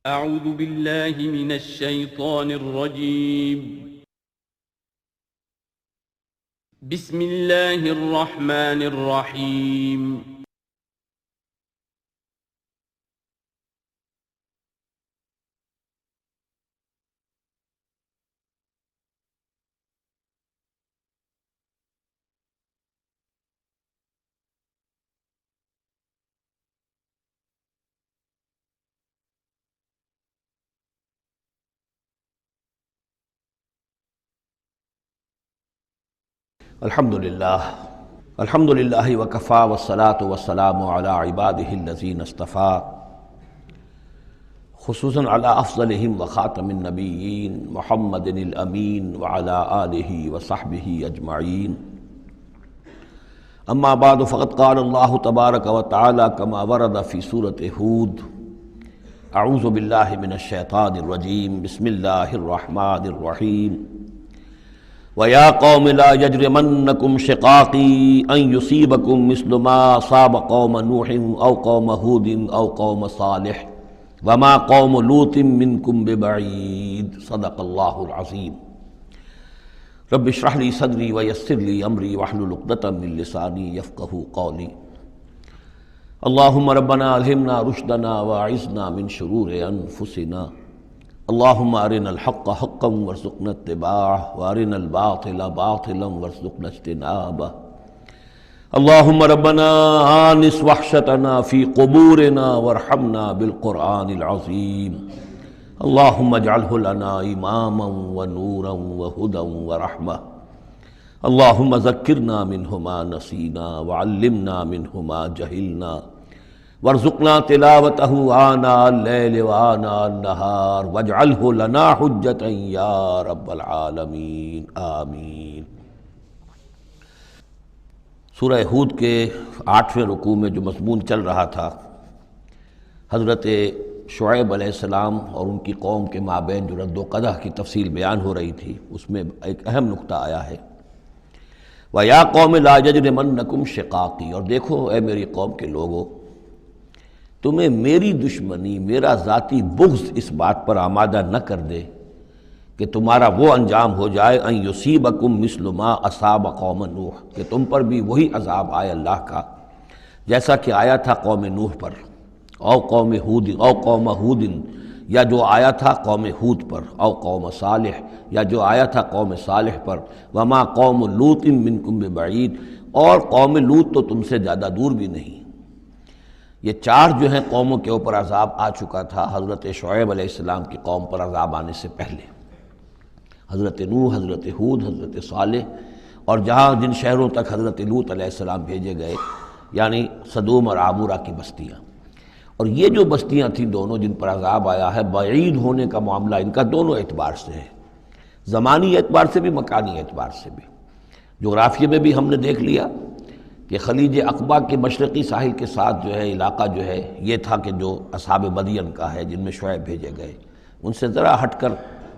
اعوذ باللہ من الشیطان الرجیم بسم اللہ الرحمن الرحیم الحمدللہ وکفا والصلاة والسلام علی عبادہ الذین اصطفیٰ خصوصاً علی افضلہم وخاتم النبیین محمد الامین وعلی آلہ وصحبہ اجمعین اما بعد فقد قال اللہ تبارک وتعالی کما ورد فی سورۃ ہود اعوذ باللہ من الشیطان الرجیم بسم اللہ الرحمن الرحیم وَيَا قَوْمِ لَا يَجْرِمَنَّكُمْ شِقَاقِي أَن يُصِيبَكُمْ مِثْلُ مَا أَصَابَ قَوْمَ نُوحٍ أَوْ قَوْمَ هُودٍ أَوْ قَوْمَ صَالِحٍ وَمَا قَوْمُ لُوطٍ مِّنكُمْ بِبَعِيدٍ صدق اللہ العظیم۔ رب اشرح لي صدری ويسر لي أمری واحلل عقدۃ من لسانی یفقہوا قولی۔ اللہم ربنا الہمنا رشدنا واعذنا من شرور انفسنا، اللہم ارنا الحق حقا وارزقنا اتباعہ وارنا الباطل باطلا وارزقنا اجتنابہ۔ اللہم ربنا آنس وحشتنا فی قبورنا وارحمنا بالقرآن العظیم، اللہم اجعلہ لنا اماما ونورا وہدا ورحمہ، اللہم ذکرنا منہ ما نسینا وعلمنا منہ ما جہلنا وارزقنا تلاوتہ آناء اللیل وآناء النہار واجعلہ لنا حجتا یا رب العالمین آمین۔ سورہ ہود کے 8ویں رکوع میں جو مضمون چل رہا تھا، حضرت شعیب علیہ السلام اور ان کی قوم کے مابین جو رد و قدح کی تفصیل بیان ہو رہی تھی، اس میں ایک اہم نقطہ آیا ہے وَيَا قَوْمِ لَا يَجْرِمَنَّكُمْ شِقَاقِي، اور دیکھو اے میری قوم کے لوگو، تمہیں میری دشمنی، میرا ذاتی بغض اس بات پر آمادہ نہ کر دے کہ تمہارا وہ انجام ہو جائے ان یصیبکم مثل ما اصاب قوم نوح، کہ تم پر بھی وہی عذاب آئے اللہ کا جیسا کہ آیا تھا قوم نوح پر، او قوم ہود، او قوم ہود، یا جو آیا تھا قوم ہود پر، او قوم صالح، یا جو آیا تھا قوم صالح پر، وما قوم لوط منکم ببعید، اور قوم لوط تو تم سے زیادہ دور بھی نہیں۔ یہ چار جو ہیں قوموں کے اوپر عذاب آ چکا تھا حضرت شعیب علیہ السلام کی قوم پر عذاب آنے سے پہلے، حضرت نوح، حضرت ہود، حضرت صالح، اور جہاں جن شہروں تک حضرت لوط علیہ السلام بھیجے گئے، یعنی صدوم اور عامورہ کی بستیاں۔ اور یہ جو بستیاں تھیں دونوں جن پر عذاب آیا ہے، بعید ہونے کا معاملہ ان کا دونوں اعتبار سے ہے، زمانی اعتبار سے بھی، مکانی اعتبار سے بھی۔ جغرافیے میں بھی ہم نے دیکھ لیا کہ خلیج عقبہ کے مشرقی ساحل کے ساتھ جو ہے علاقہ جو ہے یہ تھا کہ جو اصحاب مدین کا ہے، جن میں شعیب بھیجے گئے، ان سے ذرا ہٹ کر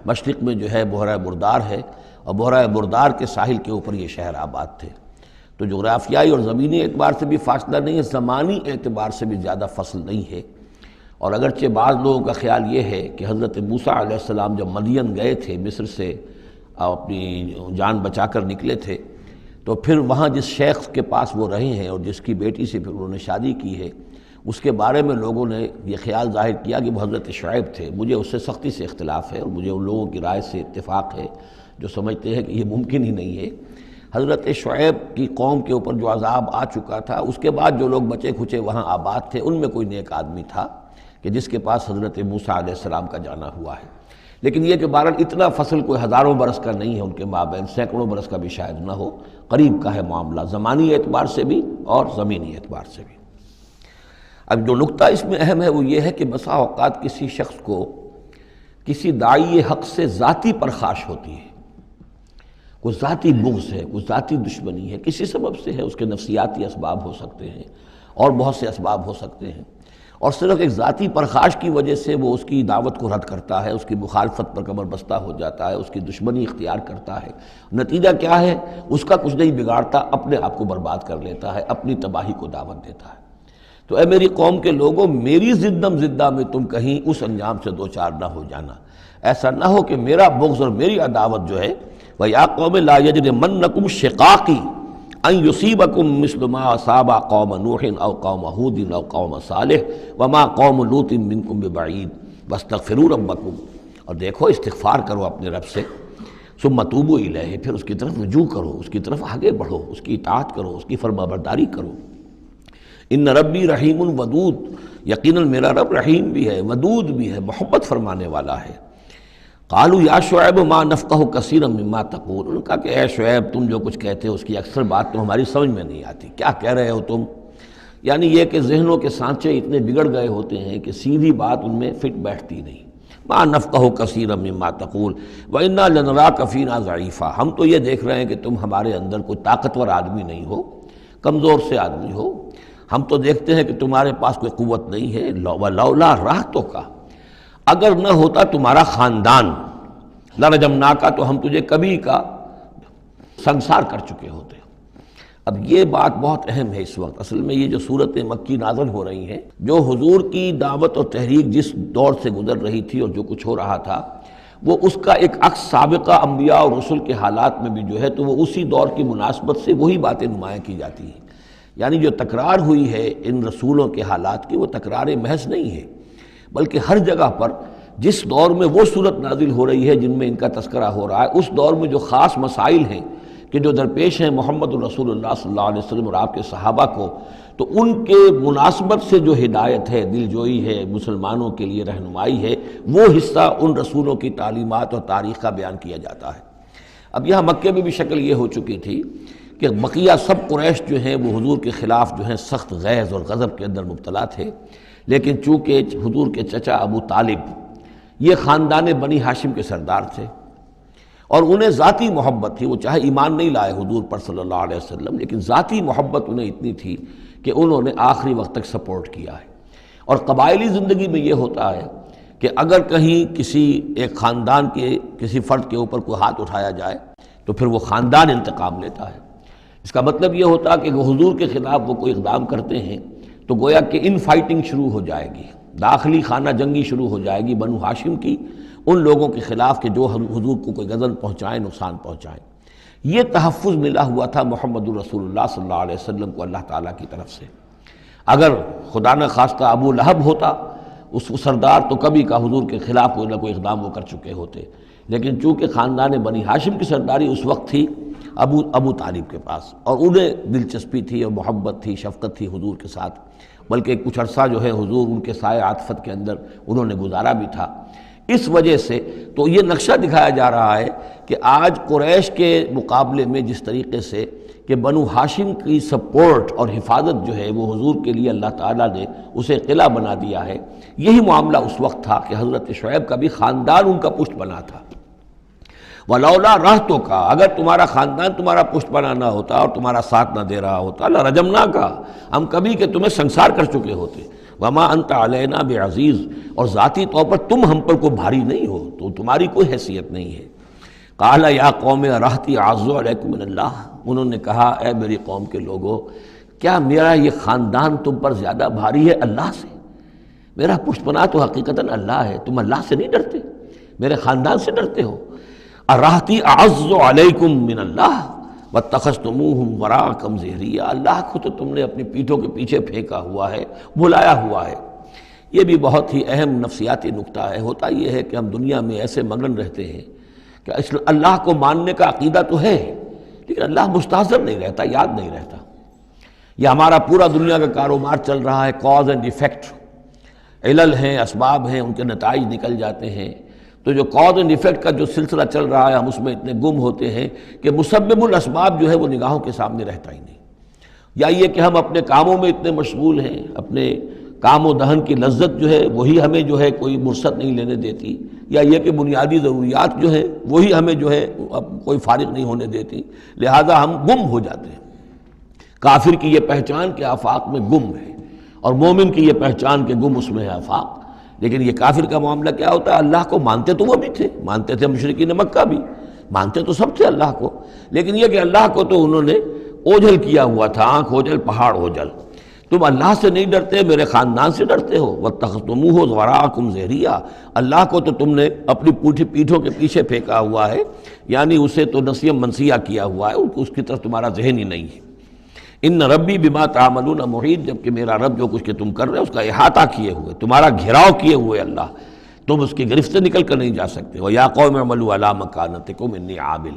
مشرق میں جو ہے بحیرہ بردار ہے، اور بحیرہ بردار کے ساحل کے اوپر یہ شہر آباد تھے۔ تو جغرافیائی اور زمینی اعتبار سے بھی فاصلہ نہیں ہے، زمانی اعتبار سے بھی زیادہ فصل نہیں ہے۔ اور اگرچہ بعض لوگوں کا خیال یہ ہے کہ حضرت موسیٰ علیہ السلام جب مدین گئے تھے، مصر سے اپنی جان بچا کر نکلے تھے، تو پھر وہاں جس شیخ کے پاس وہ رہے ہیں اور جس کی بیٹی سے پھر انہوں نے شادی کی ہے، اس کے بارے میں لوگوں نے یہ خیال ظاہر کیا کہ وہ حضرت شعیب تھے۔ مجھے اس سے سختی سے اختلاف ہے، اور مجھے ان لوگوں کی رائے سے اتفاق ہے جو سمجھتے ہیں کہ یہ ممکن ہی نہیں ہے۔ حضرت شعیب کی قوم کے اوپر جو عذاب آ چکا تھا، اس کے بعد جو لوگ بچے کھچے وہاں آباد تھے، ان میں کوئی نیک آدمی تھا کہ جس کے پاس حضرت موسیٰ علیہ السلام کا جانا ہوا ہے۔ لیکن یہ کہ بہرحال اتنا فصل کوئی ہزاروں برس کا نہیں ہے ان کے مابین، سینکڑوں برس کا بھی شاید نہ ہو، قریب کا ہے معاملہ، زمانی اعتبار سے بھی اور زمینی اعتبار سے بھی۔ اب جو نقطہ اس میں اہم ہے وہ یہ ہے کہ بسا اوقات کسی شخص کو کسی داعی حق سے ذاتی پرخاش ہوتی ہے، کوئی ذاتی بغض ہے، کوئی ذاتی دشمنی ہے، کسی سبب سے ہے، اس کے نفسیاتی اسباب ہو سکتے ہیں اور بہت سے اسباب ہو سکتے ہیں، اور صرف ایک ذاتی پرخاش کی وجہ سے وہ اس کی دعوت کو رد کرتا ہے، اس کی مخالفت پر کمر بستہ ہو جاتا ہے، اس کی دشمنی اختیار کرتا ہے۔ نتیجہ کیا ہے؟ اس کا کچھ نہیں بگاڑتا، اپنے آپ کو برباد کر لیتا ہے، اپنی تباہی کو دعوت دیتا ہے۔ تو اے میری قوم کے لوگوں، میری زدم زدہ میں تم کہیں اس انجام سے دو چار نہ ہو جانا، ایسا نہ ہو کہ میرا بغض اور میری عداوت جو ہے وَيَا قَوْمِ لَا يَجْرِمَنَّكُمْ شِقَاقِي أَن يُصِيبَكُم مِّثْلُ مَا أَصَابَ قَوْمَ نُوحٍ أَوْ قَوْمَ هُودٍ أَوْ قَوْمَ صَالِحٍ وَمَا قَوْمُ لُوطٍ مِّنكُم بِبَعِيدٍ وَاسْتَغْفِرُوا رَبَّكُمْ، اور دیکھو استغفار کرو اپنے رب سے، ثم توبوا الیہ، پھر اس کی طرف رجوع کرو، اس کی طرف آگے بڑھو، اس کی اطاعت کرو، اس کی فرما برداری کرو۔ ان ربی رحیم ودود، یقیناً میرا رب رحیم بھی ہے، ودود بھی ہے، محبت فرمانے والا ہے۔ قالوا یا شعیب ما نفقہ کثیرا مما تقول، انہوں نے کہا کہ اے شعیب تم جو کچھ کہتے ہو اس کی اکثر بات تو ہماری سمجھ میں نہیں آتی، کیا کہہ رہے ہو تم؟ یعنی یہ کہ ذہنوں کے سانچے اتنے بگڑ گئے ہوتے ہیں کہ سیدھی بات ان میں فٹ بیٹھتی نہیں۔ ما نفقہ کثیرا مما تقول وانا لنراک فینا ضعیفا، ہم تو یہ دیکھ رہے ہیں کہ تم ہمارے اندر کوئی طاقتور آدمی نہیں ہو، کمزور سے آدمی ہو، ہم تو دیکھتے ہیں کہ تمہارے پاس کوئی قوت نہیں ہے۔ لولا رہتک، اگر نہ ہوتا تمہارا خاندان، لرجمناک، تو ہم تجھے کبھی کا سنسار کر چکے ہوتے۔ اب یہ بات بہت اہم ہے اس وقت، اصل میں یہ جو صورت مکی نازل ہو رہی ہیں، جو حضور کی دعوت اور تحریک جس دور سے گزر رہی تھی اور جو کچھ ہو رہا تھا، وہ اس کا ایک عکس سابقہ انبیاء اور رسل کے حالات میں بھی جو ہے تو وہ اسی دور کی مناسبت سے وہی باتیں نمایاں کی جاتی ہیں۔ یعنی جو تکرار ہوئی ہے ان رسولوں کے حالات کی، وہ تکرار محض نہیں ہے، بلکہ ہر جگہ پر جس دور میں وہ صورت نازل ہو رہی ہے جن میں ان کا تذکرہ ہو رہا ہے، اس دور میں جو خاص مسائل ہیں کہ جو درپیش ہیں محمد الرسول اللہ صلی اللہ علیہ وسلم اور آپ کے صحابہ کو، تو ان کے مناسبت سے جو ہدایت ہے، دل جوئی ہے، مسلمانوں کے لیے رہنمائی ہے، وہ حصہ ان رسولوں کی تعلیمات اور تاریخ کا بیان کیا جاتا ہے۔ اب یہاں مکے میں بھی شکل یہ ہو چکی تھی کہ بقیہ سب قریش جو ہیں وہ حضور کے خلاف جو ہیں سخت غیظ اور غضب کے اندر مبتلا تھے، لیکن چونکہ حضور کے چچا ابو طالب یہ خاندان بنی ہاشم کے سردار تھے اور انہیں ذاتی محبت تھی، وہ چاہے ایمان نہیں لائے حضور پر صلی اللہ علیہ وسلم، لیکن ذاتی محبت انہیں اتنی تھی کہ انہوں نے آخری وقت تک سپورٹ کیا ہے۔ اور قبائلی زندگی میں یہ ہوتا ہے کہ اگر کہیں کسی ایک خاندان کے کسی فرد کے اوپر کوئی ہاتھ اٹھایا جائے تو پھر وہ خاندان انتقام لیتا ہے۔ اس کا مطلب یہ ہوتا کہ حضور کے خلاف وہ کوئی اقدام کرتے ہیں تو گویا کہ ان فائٹنگ شروع ہو جائے گی، داخلی خانہ جنگی شروع ہو جائے گی بنو ہاشم کی ان لوگوں کے خلاف کہ جو حضور کو کوئی غضب پہنچائیں، نقصان پہنچائیں۔ یہ تحفظ ملا ہوا تھا محمد الرسول اللہ صلی اللہ علیہ وسلم کو اللہ تعالیٰ کی طرف سے۔ اگر خدا نہ خواستہ ابو لہب ہوتا اس سردار، تو کبھی کا حضور کے خلاف کوئی نہ کوئی اقدام وہ کر چکے ہوتے، لیکن چونکہ خاندان بنی ہاشم کی سرداری اس وقت تھی ابو طالب کے پاس، اور انہیں دلچسپی تھی اور محبت تھی، شفقت تھی حضور کے ساتھ، بلکہ کچھ عرصہ جو ہے حضور ان کے سائے عاطفت کے اندر انہوں نے گزارا بھی تھا۔ اس وجہ سے تو یہ نقشہ دکھایا جا رہا ہے کہ آج قریش کے مقابلے میں جس طریقے سے کہ بنو ہاشم کی سپورٹ اور حفاظت جو ہے وہ حضور کے لیے اللہ تعالیٰ نے اسے قلعہ بنا دیا ہے، یہی معاملہ اس وقت تھا کہ حضرت شعیب کا بھی خاندان ان کا پشت بنا تھا۔ وَلَوْلَا رَحْتُكَ، اگر تمہارا خاندان تمہارا پشت بنا نہ ہوتا اور تمہارا ساتھ نہ دے رہا ہوتا، لَرَجَمْنَاكَ، ہم کبھی کہ تمہیں سنسار کر چکے ہوتے۔ وَمَا أَنْتَ عَلَيْنَا بِعَزِيزٍ، اور ذاتی طور پر تم ہم پر کوئی بھاری نہیں ہو، تو تمہاری کوئی حیثیت نہیں ہے۔ قَالَ يَا قَوْمِ رَحْتِي أَعَزُّ عَلَيْكُم مِّنَ اللَّهِ، انہوں نے کہا اے میری قوم کے لوگوں، کیا میرا یہ خاندان تم پر زیادہ بھاری ہے اللہ سے؟ میرا پشت پناہ تو حقیقتاً اللہ ہے، تم اللہ سے نہیں ڈرتے، میرے خاندان سے ڈرتے ہو۔ اَرَحْتِي أَعَزُّ عَلَيْكُم مِّنَ اللَّهِ وَاتَّخَذْتُمُوهُمْ وَرَاءَكُمْ ظِهْرِيًّا، اللہ کو تو تم نے اپنی پیٹھوں کے پیچھے پھینکا ہوا ہے، بھلایا ہوا ہے۔ یہ بھی بہت ہی اہم نفسیاتی نکتہ ہے۔ ہوتا یہ ہے کہ ہم دنیا میں ایسے مگن رہتے ہیں کہ اللہ کو ماننے کا عقیدہ تو ہے، لیکن اللہ مستحضر نہیں رہتا، یاد نہیں رہتا۔ یہ ہمارا پورا دنیا کا کاروبار چل رہا ہے، کاز اینڈ ایفیکٹ، علل ہیں، اسباب ہیں، ان کے نتائج نکل جاتے ہیں۔ تو جو کاز اینڈ ایفیکٹ کا جو سلسلہ چل رہا ہے، ہم اس میں اتنے گم ہوتے ہیں کہ مسبب الاسباب جو ہے وہ نگاہوں کے سامنے رہتا ہی نہیں۔ یا یہ کہ ہم اپنے کاموں میں اتنے مشغول ہیں، اپنے کام و دہن کی لذت جو ہے وہی ہمیں جو ہے کوئی مرصد نہیں لینے دیتی، یا یہ کہ بنیادی ضروریات جو ہے وہی ہمیں جو ہے اب کوئی فارغ نہیں ہونے دیتی، لہذا ہم گم ہو جاتے ہیں۔ کافر کی یہ پہچان کہ آفاق میں گم ہے، اور مومن کی یہ پہچان کہ گم اس میں ہے آفاق۔ لیکن یہ کافر کا معاملہ کیا ہوتا ہے؟ اللہ کو مانتے تو وہ بھی تھے، مانتے تھے مشرکین مکہ بھی، مانتے تو سب تھے اللہ کو، لیکن یہ کہ اللہ کو تو انہوں نے اوجھل کیا ہوا تھا، آنکھ اوجھل پہاڑ اوجھل۔ تم اللہ سے نہیں ڈرتے، میرے خاندان سے ڈرتے ہو. وَاتَّخَذْتُمُوهُ وَرَاءَكُمْ ظِهْرِيًّا، اللہ کو تو تم نے اپنی پیٹھوں کے پیچھے پھینکا ہوا ہے، یعنی اسے تو نسیہ منسیہ کیا ہوا ہے، اس کی طرف تمہارا ذہن ہی نہیں ہے. ان ربی بما تعملون محیط، جبکہ میرا رب جو کچھ کہ تم کر رہے ہو اس کا احاطہ کیے ہوئے، تمہارا گھیراؤ کیے ہوئے اللہ، تم اس کی گرفت سے نکل کر نہیں جا سکتے. وَيَا قَوْمِ اعْمَلُوا عَلَىٰ مَكَانَتِكُمْ إِنِّي عَامِلٌ،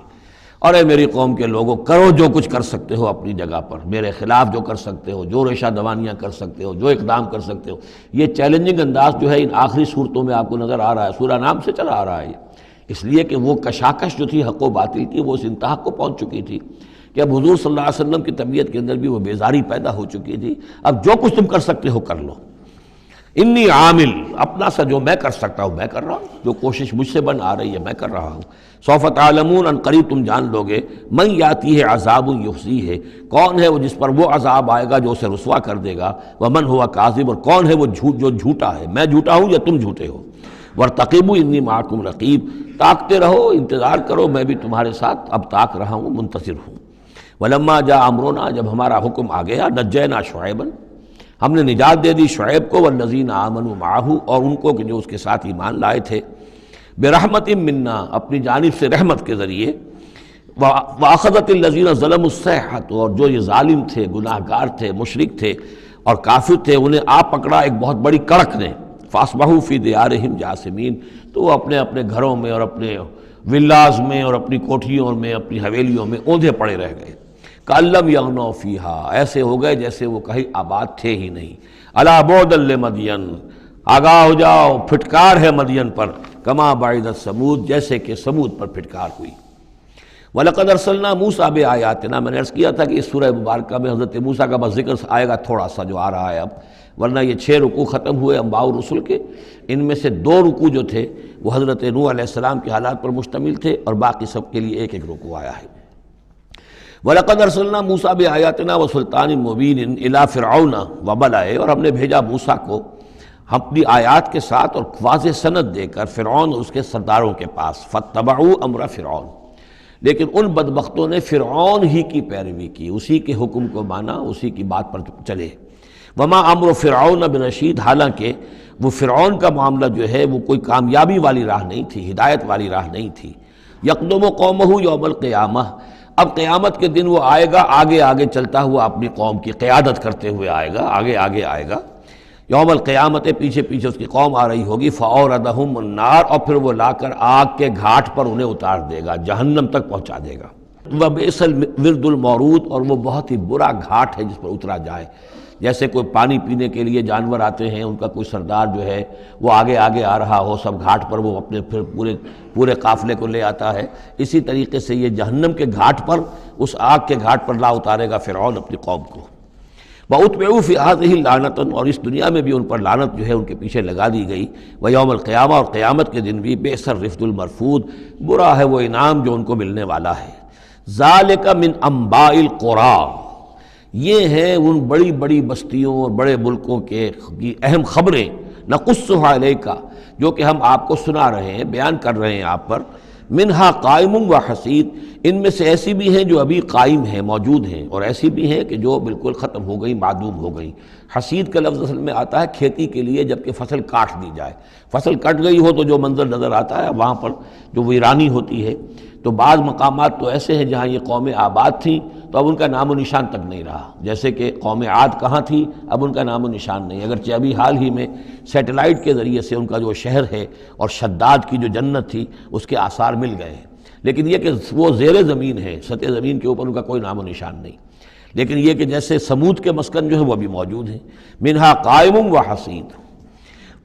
اور اے میری قوم کے لوگوں، کرو جو کچھ کر سکتے ہو اپنی جگہ پر، میرے خلاف جو کر سکتے ہو، جو ریشہ دوانیاں کر سکتے ہو، جو اقدام کر سکتے ہو. یہ چیلنجنگ انداز جو ہے ان آخری صورتوں میں آپ کو نظر آ رہا ہے، سورہ نام سے چلا آ رہا ہے، اس لیے کہ وہ کشاکش جو تھی حق و باطل کی وہ اس انتہا کو پہنچ چکی تھی کہ اب حضور صلی اللہ علیہ وسلم کی طبیعت کے اندر بھی وہ بیزاری پیدا ہو چکی تھی. اب جو کچھ تم کر سکتے ہو کر لو. انی عامل، اپنا سا جو میں کر سکتا ہوں میں کر رہا ہوں، جو کوشش مجھ سے بن آ رہی ہے میں کر رہا ہوں. سوف تعلمون، ان قریب تم جان لو گے، من یاتی ہے عذاب یخزیہ ہے، کون ہے وہ جس پر وہ عذاب آئے گا جو اسے رسوا کر دے گا. ومن ہوا کاذب، اور کون ہے وہ جو جھوٹا ہے، میں جھوٹا ہوں یا تم جھوٹے ہو. وارتقبوا انی معکم رقیب، تاکتے رہو، انتظار کرو، میں بھی تمہارے ساتھ اب تاک رہا ہوں، منتظر ہوں. ولما جاء امرنا، جب ہمارا حکم آ گیا، نجینا شعیبا، ہم نے نجات دے دی شعیب کو، والذین آمنوا معہ، اور ان کو کہ جو اس کے ساتھ ایمان لائے تھے، برحمت منا، اپنی جانب سے رحمت کے ذریعے. واخذت الذین ظلموا الصیحۃ، اور جو یہ ظالم تھے، گناہ گار تھے، مشرک تھے اور کافر تھے، انہیں آ پکڑا ایک بہت بڑی کڑک نے. فاصبحوا فی دیارہم جاثمین، تو وہ اپنے اپنے گھروں میں اور اپنے ولاز میں اور اپنی کوٹھیوں میں، اپنی حویلیوں میں اوندھے پڑے رہ گئے. کأن لم یغنوا فیہا، ایسے ہو گئے جیسے وہ کہیں آباد تھے ہی نہیں. الا بعدا لمدین، آگاہ ہو جاؤ، پھٹکار ہے مدین پر. کما بعدت ثمود، جیسے کہ ثمود پر پھٹکار ہوئی. وَلَقَدْ أَرْسَلْنَا مُوسَىٰ بِآيَاتِنَا، میں نے عرض کیا تھا کہ اس سورہ مبارکہ میں حضرت موسیٰ کا بس ذکر آئے گا تھوڑا سا جو آ رہا ہے اب، ورنہ یہ 6 رکوع ختم ہوئے انبیاء و رسل کے. ان میں سے 2 رکوع جو تھے وہ حضرت نوح علیہ السلام کے حالات پر مشتمل تھے، اور باقی سب کے لیے ایک رکوع آیا ہے. وَلَقَدْ أَرْسَلْنَا مُوسَىٰ بِآيَاتِنَا وَسُلْطَانٍ مُّبِينٍ إِلَىٰ فِرْعَوْنَ وَمَلَئِهِ، اور ہم نے بھیجا موسیٰ کو اپنی آیات کے ساتھ اور واضح سند دے کر فرعون اور اس کے سرداروں کے پاس. فَاتَّبَعُوا أَمْرَ فِرْعَوْنَ، لیکن ان بدبختوں نے فرعون ہی کی پیروی کی، اسی کے حکم کو مانا، اسی کی بات پر چلے. وما امر فرعون برشید، حالانکہ وہ فرعون کا معاملہ جو ہے وہ کوئی کامیابی والی راہ نہیں تھی، ہدایت والی راہ نہیں تھی. یقدم قومہ یوم القیامہ، اب قیامت کے دن وہ آئے گا آگے آگے چلتا ہوا، اپنی قوم کی قیادت کرتے ہوئے آئے گا، آگے آگے آئے گا. یوم القیامت، پیچھے پیچھے اس کی قوم آ رہی ہوگی. فَأَوْرَدَهُمُ النَّارَ، اور پھر وہ لا کر آگ کے گھاٹ پر انہیں اتار دے گا، جہنم تک پہنچا دے گا. وَبِئْسَ الْوِرْدُ الْمَوْرُودُ، اور وہ بہت ہی برا گھاٹ ہے جس پر اترا جائے. جیسے کوئی پانی پینے کے لیے جانور آتے ہیں، ان کا کوئی سردار جو ہے وہ آگے آگے آ رہا ہو، سب گھاٹ پر وہ اپنے پھر پورے قافلے کو لے آتا ہے، اسی طریقے سے یہ جہنم کے گھاٹ پر، اس آگ کے گھاٹ پر لا اتارے گا فرعون اپنی قوم کو. وَأُتْبِعُوا فِي هَٰذِهِ لَعْنَةً، اور اس دنیا میں بھی ان پر لعنت جو ہے ان کے پیچھے لگا دی گئی. وَيَوْمَ الْقِيَامَةِ، اور قیامت کے دن بھی. بِئْسَ الرِّفْدُ الْمَرْفُودُ، برا ہے وہ انعام جو ان کو ملنے والا ہے. ذَلِكَ مِنْ أَنبَاءِ الْقُرَىٰ، یہ ہیں ان بڑی بڑی بستیوں اور بڑے ملکوں کے اہم خبریں. نَقُصُّهَا عَلَيْكَ، جو کہ ہم آپ کو سنا رہے ہیں، بیان کر رہے ہیں آپ پر. منہا قائم و حسید، ان میں سے ایسی بھی ہیں جو ابھی قائم ہیں، موجود ہیں، اور ایسی بھی ہیں کہ جو بالکل ختم ہو گئی، معدوم ہو گئی. حسید کا لفظ اصل میں آتا ہے کھیتی کے لیے، جب کہ فصل کاٹ دی جائے. فصل کٹ گئی ہو تو جو منظر نظر آتا ہے وہاں پر جو ویرانی ہوتی ہے. تو بعض مقامات تو ایسے ہیں جہاں یہ قومیں آباد تھیں تو اب ان کا نام و نشان تک نہیں رہا، جیسے کہ قوم عاد کہاں تھی، اب ان کا نام و نشان نہیں. اگرچہ ابھی حال ہی میں سیٹلائٹ کے ذریعے سے ان کا جو شہر ہے اور شداد کی جو جنت تھی اس کے آثار مل گئے ہیں، لیکن یہ کہ وہ زیر زمین ہے، سطح زمین کے اوپر ان کا کوئی نام و نشان نہیں. لیکن یہ کہ جیسے سمود کے مسکن جو ہے وہ بھی موجود ہیں. منہا قائم و حسید.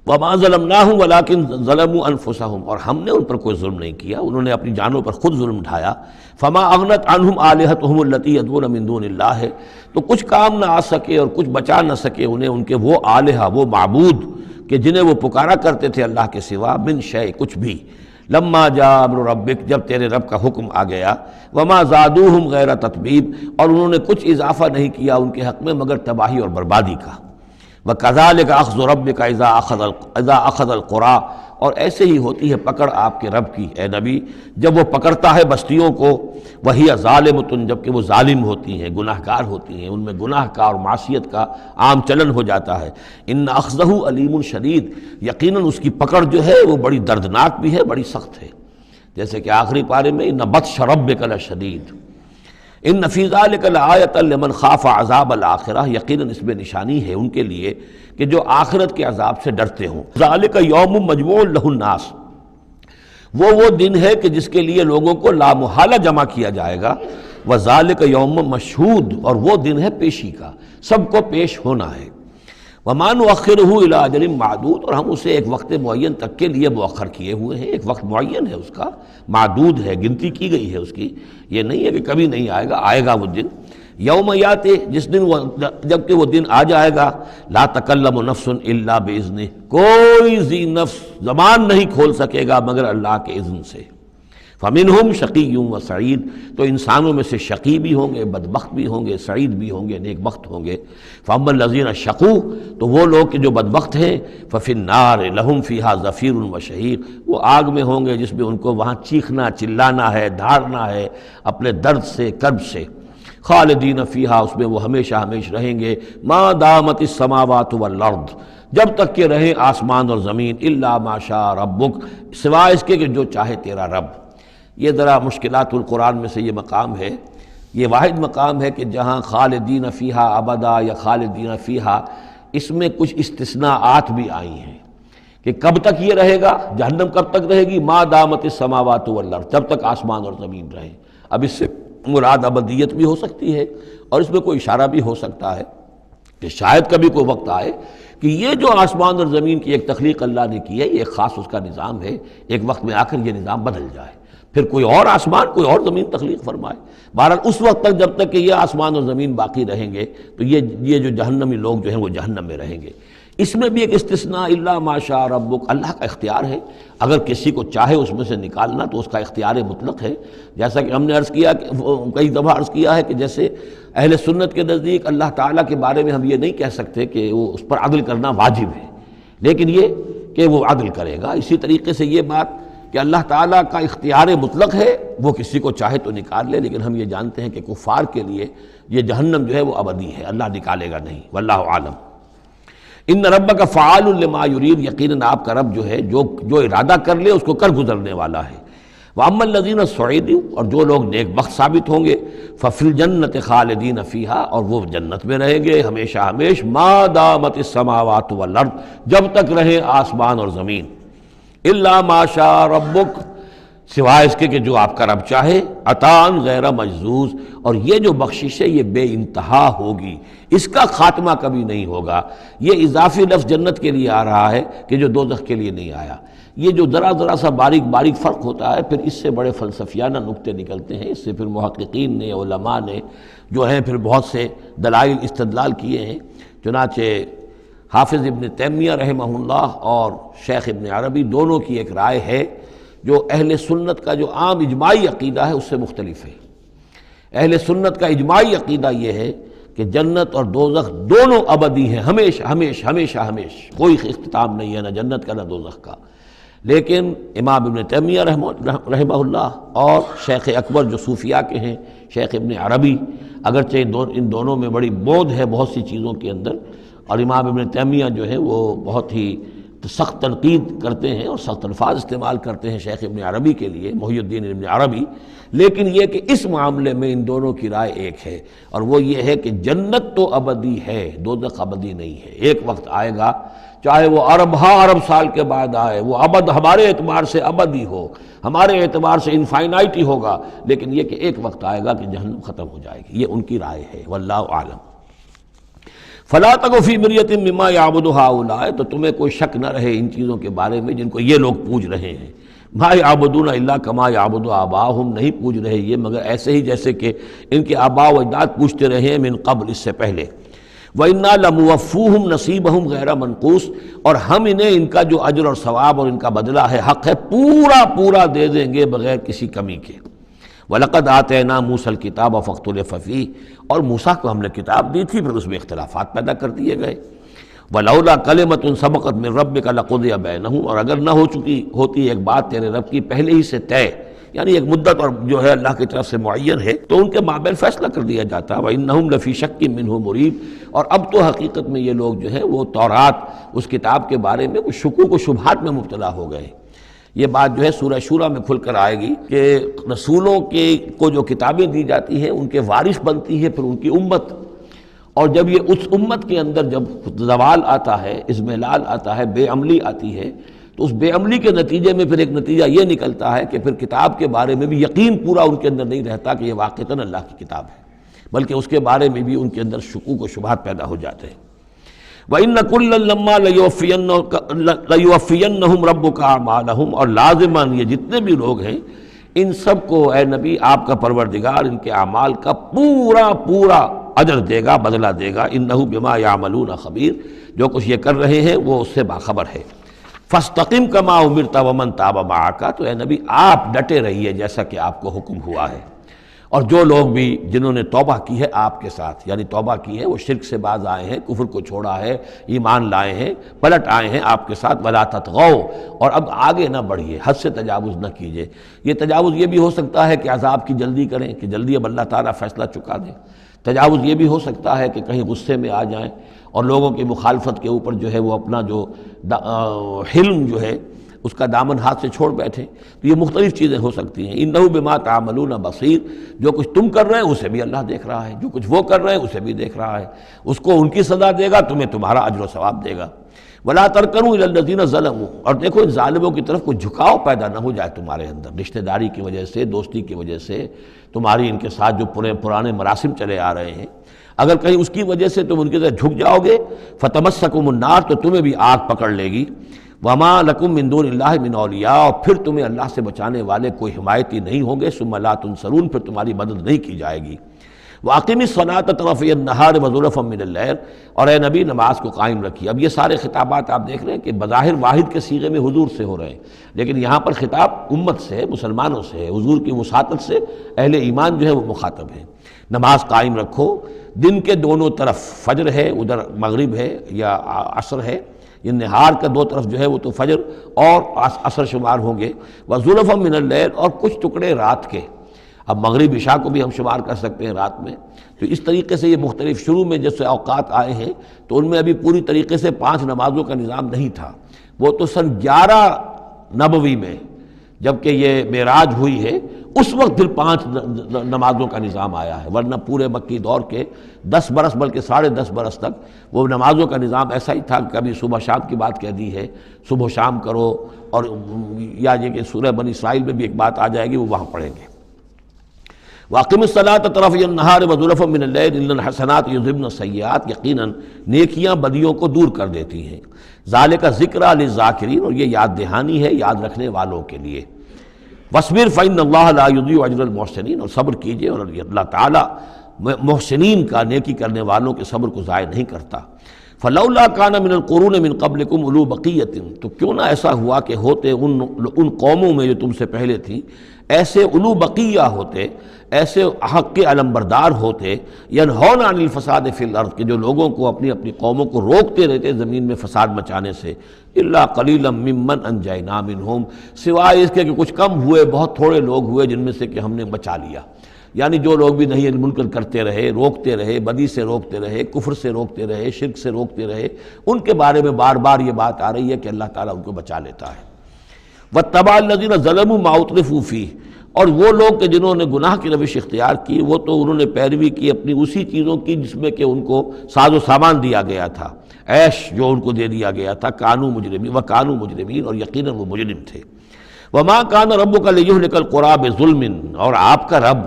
وما ظلمناہم ولکن ظلموا انفسہم، اور ہم نے ان پر کوئی ظلم نہیں کیا، انہوں نے اپنی جانوں پر خود ظلم اٹھایا. فما اغنت عنہم آلہتہم التی یدعون من دون اللہ، تو کچھ کام نہ آ سکے اور کچھ بچا نہ سکے انہیں ان کے وہ آلہہ، وہ معبود کہ جنہیں وہ پکارا کرتے تھے اللہ کے سوا. من شیء، کچھ بھی. لما جاء امر ربک، جب تیرے رب کا حکم آ گیا. وما زادوہم غیر تتبیب، اور انہوں نے کچھ اضافہ نہیں کیا ان کے حق میں مگر تباہی اور بربادی کا. وَكَذَلِكَ أَخْذُ رَبِّكَ إِذَا أَخَذَ الْقُرَىٰ، اور ایسے ہی ہوتی ہے پکڑ آپ کے رب کی اے نبی جب وہ پکڑتا ہے بستیوں کو، وہی ظالمۃ، جبکہ وہ ظالم ہوتی ہیں، گناہ گار ہوتی ہیں، ان میں گناہ کا اور معصیت کا عام چلن ہو جاتا ہے۔ ان اخذہ علیم شدید، یقیناً اس کی پکڑ جو ہے وہ بڑی دردناک بھی ہے، بڑی سخت ہے، جیسے کہ آخری پارے میں ان بطش ربک لشدید، ان فی ذلک لآیۃ لمن خاف عذاب الآخرہ، یقیناً اس میں نشانی ہے ان کے لیے کہ جو آخرت کے عذاب سے ڈرتے ہوں۔ ذالک یوم مجموع لہ الناس، وہ دن ہے کہ جس کے لیے لوگوں کو لامحالہ جمع کیا جائے گا، وذالک یوم مشہود، اور وہ دن ہے پیشی کا، سب کو پیش ہونا ہے۔ وما نؤخرہ الی اجل معدود، اور ہم اسے ایک وقت معین تک کے لیے مؤخر کیے ہوئے ہیں، ایک وقت معین ہے اس کا، معدود ہے، گنتی کی گئی ہے اس کی، یہ نہیں ہے کہ کبھی نہیں آئے گا، آئے گا وہ دن۔ یوم یاتی، جس دن جب کہ وہ دن آ جائے گا، لا تکلم نفس الا باذنہ، کوئی ذی نفس زبان نہیں کھول سکے گا مگر اللہ کے اذن سے۔ فمنہم شقی و سعید، تو انسانوں میں سے شقی بھی ہوں گے، بدبخت بھی ہوں گے، سعید بھی ہوں گے، نیک بخت ہوں گے۔ فاما الذین شقوا، تو وہ لوگ کہ جو بدبخت ہیں، ففی النار لہم فیہا زفیر و شہیق، وہ آگ میں ہوں گے جس میں ان کو وہاں چیخنا چلانا ہے، دھاڑنا ہے اپنے درد سے، کرب سے۔ خالدین فیہا، اس میں وہ ہمیشہ ہمیش رہیں گے، ما دامت السماوات والارض، جب تک کہ رہیں آسمان اور زمین، الا ما شاء ربک، سوائے اس کے کہ جو چاہے تیرا رب۔ یہ ذرا مشکلات القرآن میں سے یہ مقام ہے، یہ واحد مقام ہے کہ جہاں خالدین فیہا ابدا یا خالدین فیہا، اس میں کچھ استثناءات بھی آئی ہیں کہ کب تک یہ رہے گا، جہنم کب تک رہے گی، ما دامت السماوات والارض، جب تک آسمان اور زمین رہیں۔ اب اس سے مراد ابدیت بھی ہو سکتی ہے، اور اس میں کوئی اشارہ بھی ہو سکتا ہے کہ شاید کبھی کوئی وقت آئے کہ یہ جو آسمان اور زمین کی ایک تخلیق اللہ نے کی ہے، یہ ایک خاص اس کا نظام ہے، ایک وقت میں آ کر یہ نظام بدل جائے، پھر کوئی اور آسمان کوئی اور زمین تخلیق فرمائے۔ بہرحال اس وقت تک جب تک کہ یہ آسمان اور زمین باقی رہیں گے تو یہ جو جہنمی لوگ جو ہیں وہ جہنم میں رہیں گے۔ اس میں بھی ایک استثناء، الا ما شاء ربک، اللہ کا اختیار ہے، اگر کسی کو چاہے اس میں سے نکالنا تو اس کا اختیار مطلق ہے، جیسا کہ ہم نے عرض کیا کہ کئی دفعہ عرض کیا ہے کہ جیسے اہل سنت کے نزدیک اللہ تعالیٰ کے بارے میں ہم یہ نہیں کہہ سکتے کہ وہ اس پر عدل کرنا واجب ہے، لیکن یہ کہ وہ عدل کرے گا۔ اسی طریقے سے یہ بات کہ اللہ تعالیٰ کا اختیار مطلق ہے، وہ کسی کو چاہے تو نکال لے، لیکن ہم یہ جانتے ہیں کہ کفار کے لیے یہ جہنم جو ہے وہ ابدی ہے، اللہ نکالے گا نہیں، واللہ عالم۔ ان ربک فعال لما یرید، یقیناً آپ کا رب جو ہے جو ارادہ کر لے اس کو کر گزرنے والا ہے۔ واما الذین سعدوا، اور جو لوگ نیک بخت ثابت ہوں گے، ففی الجنۃ خالدین فیہا، اور وہ جنت میں رہیں گے ہمیشہ ہمیش، ما دامت السماوات والارض، جب تک رہیں آسمان اور زمین، الا ما شاء ربک، سوائے اس کے کہ جو آپ کا رب چاہے، عطاء غیر مجزوز، اور یہ جو بخشش ہے یہ بے انتہا ہوگی، اس کا خاتمہ کبھی نہیں ہوگا۔ یہ اضافی لفظ جنت کے لیے آ رہا ہے کہ جو دوزخ کے لیے نہیں آیا۔ یہ جو ذرا سا باریک فرق ہوتا ہے، پھر اس سے بڑے فلسفیانہ نکتے نکلتے ہیں، اس سے پھر محققین نے، علماء نے جو ہیں پھر بہت سے دلائل استدلال کیے ہیں۔ چنانچہ حافظ ابن تیمیہ رحمہ اللہ اور شیخ ابن عربی دونوں کی ایک رائے ہے جو اہل سنت کا جو عام اجماعی عقیدہ ہے اس سے مختلف ہے۔ اہل سنت کا اجماعی عقیدہ یہ ہے کہ جنت اور دوزخ دونوں ابدی ہیں، ہمیشہ، کوئی اختتام نہیں ہے، نہ جنت کا نہ دوزخ کا۔ لیکن امام ابن تیمیہ رحمہ اللہ اور شیخ اکبر جو صوفیاء کے ہیں، شیخ ابن عربی، اگرچہ ان دونوں میں بڑی بود ہے بہت سی چیزوں کے اندر، اور امام ابن تیمیہ جو ہے وہ بہت ہی سخت تنقید کرتے ہیں اور سخت الفاظ استعمال کرتے ہیں شیخ ابن عربی کے لیے، محی الدین ابن عربی، لیکن یہ کہ اس معاملے میں ان دونوں کی رائے ایک ہے، اور وہ یہ ہے کہ جنت تو ابدی ہے، دوزخ ابدی نہیں ہے۔ ایک وقت آئے گا، چاہے وہ ارب سال کے بعد آئے، وہ ابد ہمارے اعتبار سے ابدی ہو، ہمارے اعتبار سے انفائنائٹی ہوگا، لیکن یہ کہ ایک وقت آئے گا کہ جہنم ختم ہو جائے گی، یہ ان کی رائے ہے، واللہ عالم۔ فلا تک فی مریۃ مما یعبد ہؤلاء، تو تمہیں کوئی شک نہ رہے ان چیزوں کے بارے میں جن کو یہ لوگ پوج رہے ہیں۔ ما یعبدون الا کما یعبد آباؤہم، نہیں پوج رہے یہ مگر ایسے ہی جیسے کہ ان کے آباء و اجداد پوجتے رہے ہیں من قبل، اس سے پہلے۔ وَإِنَّا لَمُوَفُّوهُمْ نَصِيبَهُمْ غَيْرَ مَنْقُوصٍ، اور ہم انہیں ان کا جو اجر اور ثواب اور ان کا بدلہ ہے، حق ہے، پورا دے دیں گے بغیر کسی کمی کے۔ وَلَقَدْ آتَيْنَا مُوسَى الْكِتَابَ فَاخْتُلِفَ فِيهِ، اور موسیٰ کو ہم نے کتاب دی تھی، پھر اس میں اختلافات پیدا کر دیے گئے۔ ولولا کلمۃ سبقت من ربک لقضی بینہم، اور اگر نہ ہو چکی ہوتی ایک بات تیرے رب کی پہلے ہی سے طے، یعنی ایک مدت اور جو ہے اللہ کی طرف سے معین ہے، تو ان کے مابین فیصلہ کر دیا جاتا۔ وَإِنَّهُمْ لَفِي شَكٍّ مِّنْهُ مُرِيبٍ، اور اب تو حقیقت میں یہ لوگ جو ہے وہ تورات اس کتاب کے بارے میں کچھ شکوک و شبہات میں مبتلا ہو گئے۔ یہ بات جو ہے سورہ شورى میں کھل کر آئے گی کہ رسولوں کو جو کتابیں دی جاتی ہیں ان کے وارث بنتی ہے پھر ان کی امت، اور جب یہ اس امت کے اندر جب زوال آتا ہے، اضمحلال آتا ہے، بے عملی آتی ہے، تو اس بے عملی کے نتیجے میں پھر ایک نتیجہ یہ نکلتا ہے کہ پھر کتاب کے بارے میں بھی یقین پورا ان کے اندر نہیں رہتا کہ یہ واقعتاً اللہ کی کتاب ہے، بلکہ اس کے بارے میں بھی ان کے اندر شکوک و شبہات پیدا ہو جاتے ہیں۔ وَإِنَّ كُلًّا لَمَّا لَيُوَفِّيَنَّهُمْ رَبُّكَ أَعْمَالَهُمْ، اور لازماً یہ جتنے بھی لوگ ہیں ان سب کو اے نبی آپ کا پروردگار ان کے اعمال کا پورا پورا اجر دے گا، بدلہ دے گا۔ إِنَّهُ بِمَا يَعْمَلُونَ خَبِيرٌ، جو کچھ یہ کر رہے ہیں وہ اس سے باخبر ہے۔ فَاسْتَقِمْ كَمَا أُمِرْتَ وَمَنْ تَابَ مَعَكَ، تو اے نبی آپ ڈٹے رہیے جیسا کہ آپ کو حکم ہوا ہے، اور جو لوگ بھی جنہوں نے توبہ کی ہے آپ کے ساتھ، یعنی توبہ کی ہے، وہ شرک سے باز آئے ہیں، کفر کو چھوڑا ہے، ایمان لائے ہیں، پلٹ آئے ہیں آپ کے ساتھ، وَلَا تَطْغَوْا، اور اب آگے نہ بڑھیے، حد سے تجاوز نہ کیجیے۔ یہ تجاوز یہ بھی ہو سکتا ہے کہ عذاب کی جلدی کریں، کہ جلدی اب اللہ تعالیٰ فیصلہ چکا دیں۔ تجاوز یہ بھی ہو سکتا ہے کہ کہیں غصے میں آ جائیں اور لوگوں کی مخالفت کے اوپر جو ہے وہ اپنا جو حلم جو ہے اس کا دامن ہاتھ سے چھوڑ بیٹھے، تو یہ مختلف چیزیں ہو سکتی ہیں۔ اِنَّهُ بِمَا تَعْمَلُونَ بَصِيرٌ، جو کچھ تم کر رہے ہیں اسے بھی اللہ دیکھ رہا ہے، جو کچھ وہ کر رہے ہیں اسے بھی دیکھ رہا ہے، اس کو ان کی سزا دے گا، تمہیں تمہارا اجر و ثواب دے گا۔ وَلَا تَرْكَنُوا إِلَى الَّذِينَ ظَلَمُوا، اور دیکھو ان ظالموں کی طرف کوئی جھکاؤ پیدا نہ ہو جائے تمہارے اندر، رشتہ داری کی وجہ سے، دوستی کی وجہ سے، تمہاری ان کے ساتھ جو پرانے مراسم چلے آ رہے ہیں، اگر کہیں اس کی وجہ سے تم ان کے ساتھ جھک جاؤ گے، فَتَمَسَّكُمُ النَّارُ، تو تمہیں بھی آگ پکڑ لے گی۔ وَمَا لَكُم مِّن دُونِ اللَّهِ مِنْ أَوْلِيَاءَ، اور پھر تمہیں اللہ سے بچانے والے کوئی حمایتی نہیں ہوں گے، ثُمَّ لَا تُنصَرُونَ، پھر تمہاری مدد نہیں کی جائے گی۔ وَأَقِمِ الصَّلَاةَ طَرَفَيَ النَّهَارِ وَزُلَفًا مِّنَ اللَّيْلِ، اور اے نبی نماز کو قائم رکھیے۔ اب یہ سارے خطابات آپ دیکھ رہے ہیں کہ بظاہر واحد کے صیغے میں حضور سے ہو رہے ہیں، لیکن یہاں پر خطاب امت سے ہے، مسلمانوں سے ہے، حضور کی وساطت سے اہل ایمان جو ہے وہ مخاطب ہے۔ نماز قائم رکھو، دن کے دونوں طرف، فجر ہے ادھر مغرب ہے یا عصر ہے، یہ نہار کا دو طرف جو ہے وہ تو فجر اور عصر شمار ہوں گے۔ وَزُلَفًا مِّنَ اللَّيْلِ، اور کچھ ٹکڑے رات کے، اب مغرب عشاء کو بھی ہم شمار کر سکتے ہیں رات میں، تو اس طریقے سے یہ مختلف شروع میں جیسے اوقات آئے ہیں تو ان میں ابھی پوری طریقے سے 5 نمازوں کا نظام نہیں تھا، وہ تو سن 11 نبوی میں جبکہ یہ معراج ہوئی ہے اس وقت پھر 5 نمازوں کا نظام آیا ہے، ورنہ پورے مکی دور کے 10 برس بلکہ 10.5 برس تک وہ نمازوں کا نظام ایسا ہی تھا کہ کبھی صبح شام کی بات کہہ دی ہے، صبح شام کرو، اور یا یہ کہ سورہ بنی اسرائیل میں بھی ایک بات آ جائے گی وہ وہاں پڑھیں گے۔ وَأَقِمِ الصَّلَاةَ طَرَفَيَ النَّهَارِ وَزُلَفًا مِّنَ اللَّيْلِ إِنَّ الْحَسَنَاتِ يُذْهِبْنَ السَّيِّئَاتِ، یقیناً نیکیاں بدیوں کو دور کر دیتی ہیں۔ ذَلِكَ ذِكْرَىٰ لِلذَّاكِرِينَ، اور یہ یاد دہانی ہے یاد رکھنے والوں کے لیے۔ وَاصْبِرْ فَإِنَّ اللَّهَ لَا يُضِيعُ أَجْرَ الْمُحْسِنِينَ، اور صبر کیجئے، اور اللہ تعالیٰ محسنین کا، نیکی کرنے والوں کے صبر کو ضائع نہیں کرتا۔ فَلَوْلَا كَانَ مِنَ الْقُرُونِ مِنْ قَبْلِكُمْ أُولُو بَقِيَّةٍ، تو کیوں نہ ایسا ہوا کہ ہوتے ان قوموں میں جو تم سے پہلے تھیں ایسے اولو بقیہ ہوتے، ایسے حق کے علمبردار ہوتے، ینہون عن الفساد فی الارض، کہ جو لوگوں کو اپنی قوموں کو روکتے رہتے زمین میں فساد مچانے سے، الا قلیلا ممن انجینا منہم، سوائے اس کے کہ کچھ کم ہوئے، بہت تھوڑے لوگ ہوئے جن میں سے کہ ہم نے بچا لیا۔ یعنی جو لوگ بھی نہیں منکر کرتے رہے، روکتے رہے، بدی سے روکتے رہے، کفر سے روکتے رہے، شرک سے روکتے رہے، ان کے بارے میں بار بار یہ بات آ رہی ہے کہ اللہ تعالیٰ ان کو بچا لیتا ہے۔ وَاتَّبَعَ الَّذِينَ ظَلَمُوا مَا أُتْرِفُوا فِيهِ، اور وہ لوگ کہ جنہوں نے گناہ کی روش اختیار کی، وہ تو انہوں نے پیروی کی اپنی اسی چیزوں کی جس میں کہ ان کو ساز و سامان دیا گیا تھا، عیش جو ان کو دے دیا گیا تھا، کانوا مجرمین وکانوا مجرمین، اور یقیناً وہ مجرم تھے۔ وما کان ربک لیہلک القری بظلم، اور آپ کا رب